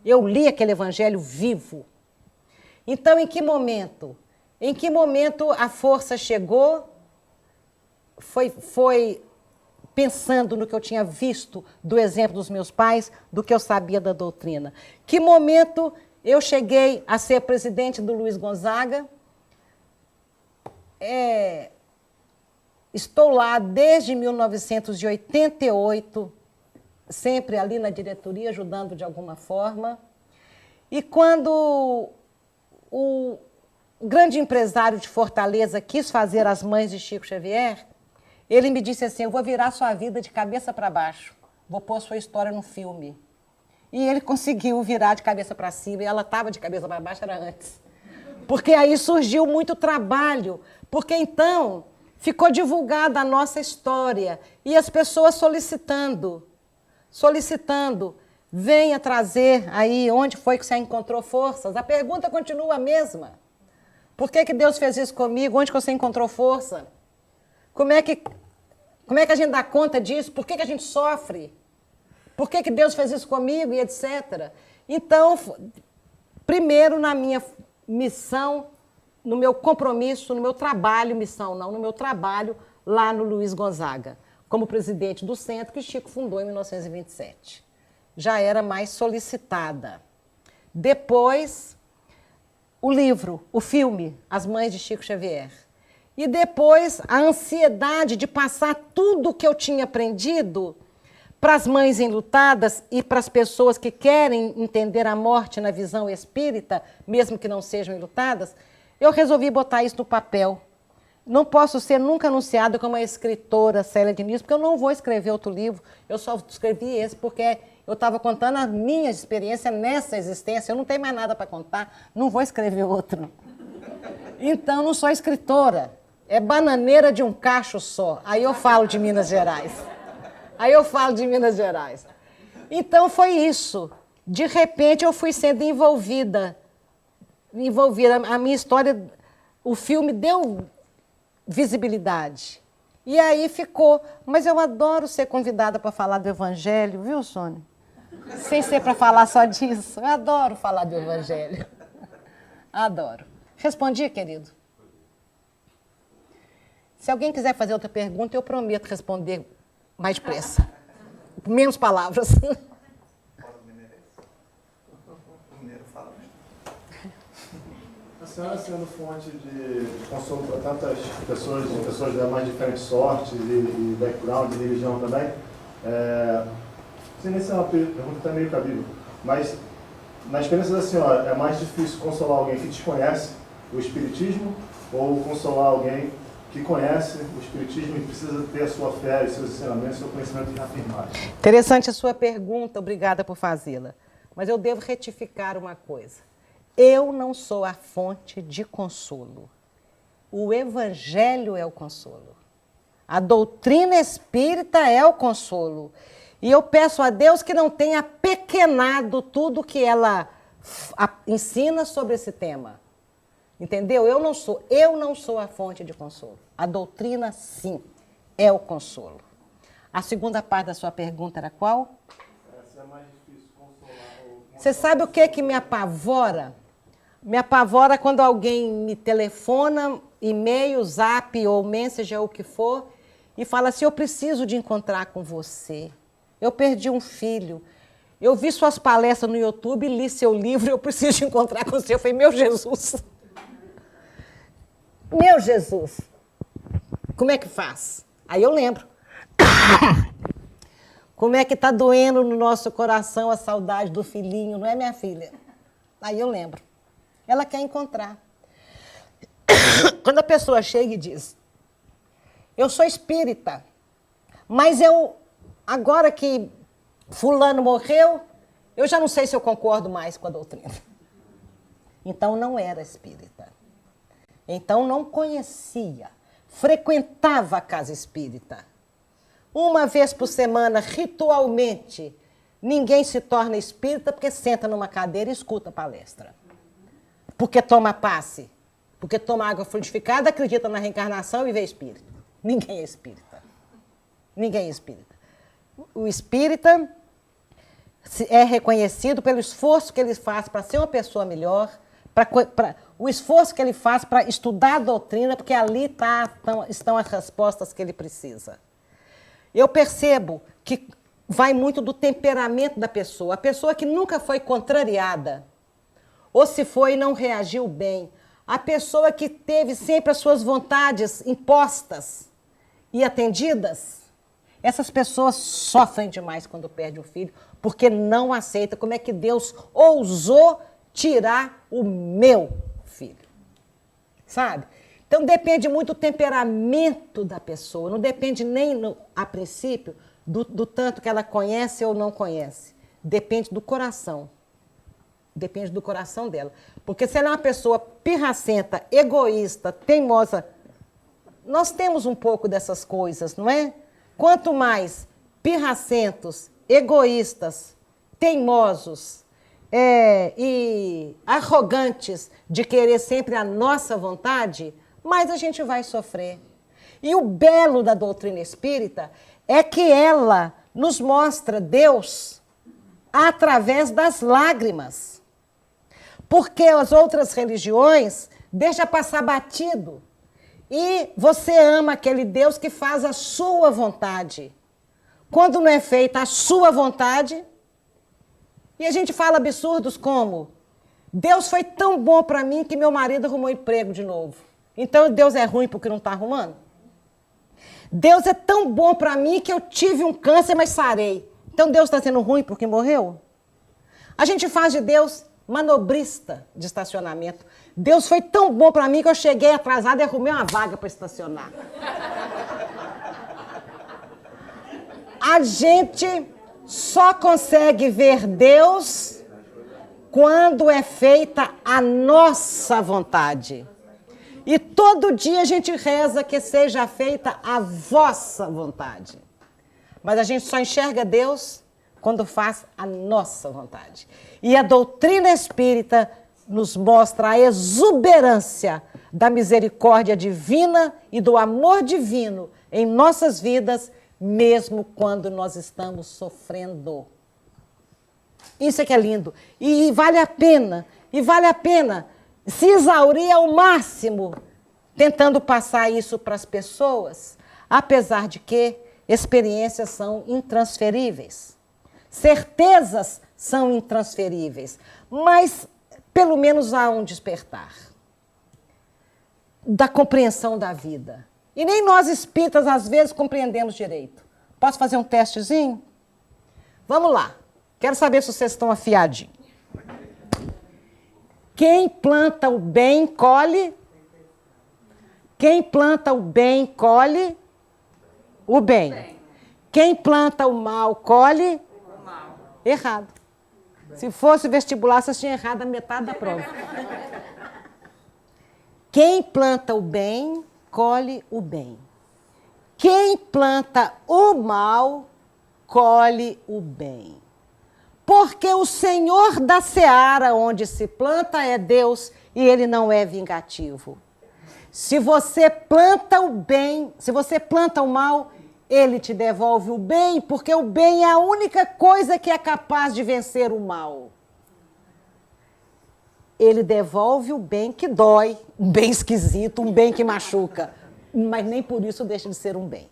Eu li aquele Evangelho vivo. Então, em que momento? Em que momento a força chegou? Foi pensando no que eu tinha visto do exemplo dos meus pais, do que eu sabia da doutrina. Que momento eu cheguei a ser presidente do Luiz Gonzaga? Estou lá desde 1988, sempre ali na diretoria, ajudando de alguma forma. E quando o grande empresário de Fortaleza quis fazer as mães de Chico Xavier, ele me disse assim, eu vou virar sua vida de cabeça para baixo, vou pôr sua história no filme. E ele conseguiu virar de cabeça para cima, e ela estava de cabeça para baixo, era antes. Porque aí surgiu muito trabalho, porque então ficou divulgada a nossa história, e as pessoas solicitando, venha trazer aí onde foi que você encontrou forças. A pergunta continua a mesma. Por que Deus fez isso comigo? Onde que você encontrou força? Como é que a gente dá conta disso? Por que a gente sofre? Por que Deus fez isso comigo e etc. Então, primeiro na minha missão, no meu compromisso, no meu trabalho, no meu trabalho lá no Luiz Gonzaga, como presidente do centro que Chico fundou em 1927. Já era mais solicitada. Depois, o livro, o filme, As Mães de Chico Xavier. E depois, a ansiedade de passar tudo o que eu tinha aprendido para as mães enlutadas e para as pessoas que querem entender a morte na visão espírita, mesmo que não sejam enlutadas, eu resolvi botar isso no papel. Não posso ser nunca anunciada como a escritora Célia Diniz, porque eu não vou escrever outro livro, eu só escrevi esse porque eu estava contando a minha experiência nessa existência, eu não tenho mais nada para contar, não vou escrever outro. Então, não sou escritora, é bananeira de um cacho só. Aí eu falo de Minas Gerais. Então, foi isso. De repente, eu fui sendo envolvida. A minha história, o filme deu visibilidade. E aí ficou. Mas eu adoro ser convidada para falar do Evangelho, viu, Sônia? Sem ser para falar só disso. Eu adoro falar do Evangelho. Adoro. Respondi, querido? Se alguém quiser fazer outra pergunta, eu prometo responder mais depressa. Menos palavras. A senhora sendo fonte de consolo para tantas pessoas de mais diferentes sortes e background, de religião também, não sei nem se é uma pergunta até meio cabível, mas na experiência da senhora, é mais difícil consolar alguém que desconhece o Espiritismo ou consolar alguém que conhece o Espiritismo e precisa ter a sua fé, os seus ensinamentos, o seu conhecimento reafirmado? Interessante a sua pergunta, obrigada por fazê-la. Mas eu devo retificar uma coisa. Eu não sou a fonte de consolo. O Evangelho é o consolo. A doutrina espírita é o consolo. E eu peço a Deus que não tenha pequenado tudo que ela ensina sobre esse tema. Entendeu? Eu não sou a fonte de consolo. A doutrina, sim, é o consolo. A segunda parte da sua pergunta era qual? Se é mais difícil consolar ou... Você sabe o que me apavora? Me apavora quando alguém me telefona, e-mail, zap ou messenger ou o que for, e fala assim, eu preciso de encontrar com você. Eu perdi um filho. Eu vi suas palestras no YouTube, li seu livro, eu preciso de encontrar com você. Eu falei, meu Jesus. Meu Jesus. Como é que faz? Aí eu lembro. Como é que está doendo no nosso coração a saudade do filhinho, não é, minha filha? Aí eu lembro. Ela quer encontrar. Quando a pessoa chega e diz, eu sou espírita, mas agora que fulano morreu, eu já não sei se eu concordo mais com a doutrina. Então não era espírita. Então não conhecia. Frequentava a casa espírita. Uma vez por semana, ritualmente, ninguém se torna espírita porque senta numa cadeira e escuta a palestra. Porque toma passe. Porque toma água frutificada, acredita na reencarnação e vê espírito. Ninguém é espírita. Ninguém é espírita. O espírita é reconhecido pelo esforço que ele faz para ser uma pessoa melhor, o esforço que ele faz para estudar a doutrina, porque ali estão as respostas que ele precisa. Eu percebo que vai muito do temperamento da pessoa. A pessoa que nunca foi contrariada, ou se foi não reagiu bem, a pessoa que teve sempre as suas vontades impostas e atendidas, essas pessoas sofrem demais quando perdem o filho, porque não aceita como é que Deus ousou tirar o meu filho. Sabe? Então depende muito do temperamento da pessoa, não depende nem, a princípio, do tanto que ela conhece ou não conhece. Depende do coração. Depende do coração dela. Porque se ela é uma pessoa pirracenta, egoísta, teimosa, nós temos um pouco dessas coisas, não é? Quanto mais pirracentos, egoístas, teimosos e arrogantes de querer sempre a nossa vontade, mais a gente vai sofrer. E o belo da doutrina espírita é que ela nos mostra Deus através das lágrimas. Porque as outras religiões deixam passar batido. E você ama aquele Deus que faz a sua vontade. Quando não é feita a sua vontade, e a gente fala absurdos como: Deus foi tão bom para mim que meu marido arrumou emprego de novo. Então Deus é ruim porque não está arrumando? Deus é tão bom para mim que eu tive um câncer, mas sarei. Então Deus está sendo ruim porque morreu? A gente faz de Deus manobrista de estacionamento. Deus foi tão bom para mim que eu cheguei atrasada e arrumei uma vaga para estacionar. A gente só consegue ver Deus quando é feita a nossa vontade. E todo dia a gente reza que seja feita a vossa vontade. Mas a gente só enxerga Deus quando faz a nossa vontade. E a doutrina espírita nos mostra a exuberância da misericórdia divina e do amor divino em nossas vidas, mesmo quando nós estamos sofrendo. Isso é que é lindo. E vale a pena se exaurir ao máximo tentando passar isso para as pessoas, apesar de que experiências são intransferíveis. Certezas são intransferíveis, mas pelo menos há um despertar da compreensão da vida. E nem nós espíritas, às vezes, compreendemos direito. Posso fazer um testezinho? Vamos lá. Quero saber se vocês estão afiadinhos. Quem planta o bem, colhe. Quem planta o bem, colhe o bem. Quem planta o mal, colhe o mal. Errado. Se fosse vestibular, vocês tinham errado a metade da prova. Quem planta o bem, colhe o bem. Quem planta o mal, colhe o bem. Porque o Senhor da seara onde se planta é Deus e Ele não é vingativo. Se você planta o bem, se você planta o mal, Ele te devolve o bem, porque o bem é a única coisa que é capaz de vencer o mal. Ele devolve o bem que dói, um bem esquisito, um bem que machuca, mas nem por isso deixa de ser um bem.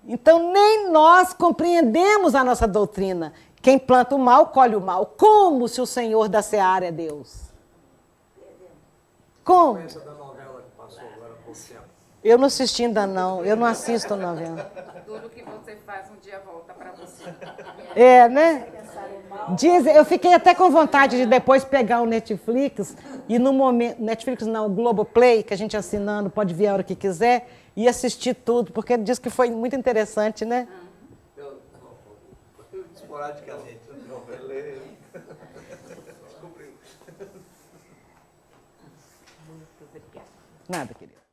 Então, nem nós compreendemos a nossa doutrina. Quem planta o mal, colhe o mal. Como se o Senhor da seara é Deus? Como? Eu não assisti ainda não, eu não assisto novela. Tudo que você faz um dia volta para você. É, né? Eu fiquei até com vontade de depois pegar o Netflix e no momento... Netflix não, o Globoplay, que a gente assinando, pode ver a hora que quiser, e assistir tudo, porque ele disse que foi muito interessante, né? Esporadicamente. Obrigada. Nada, querida.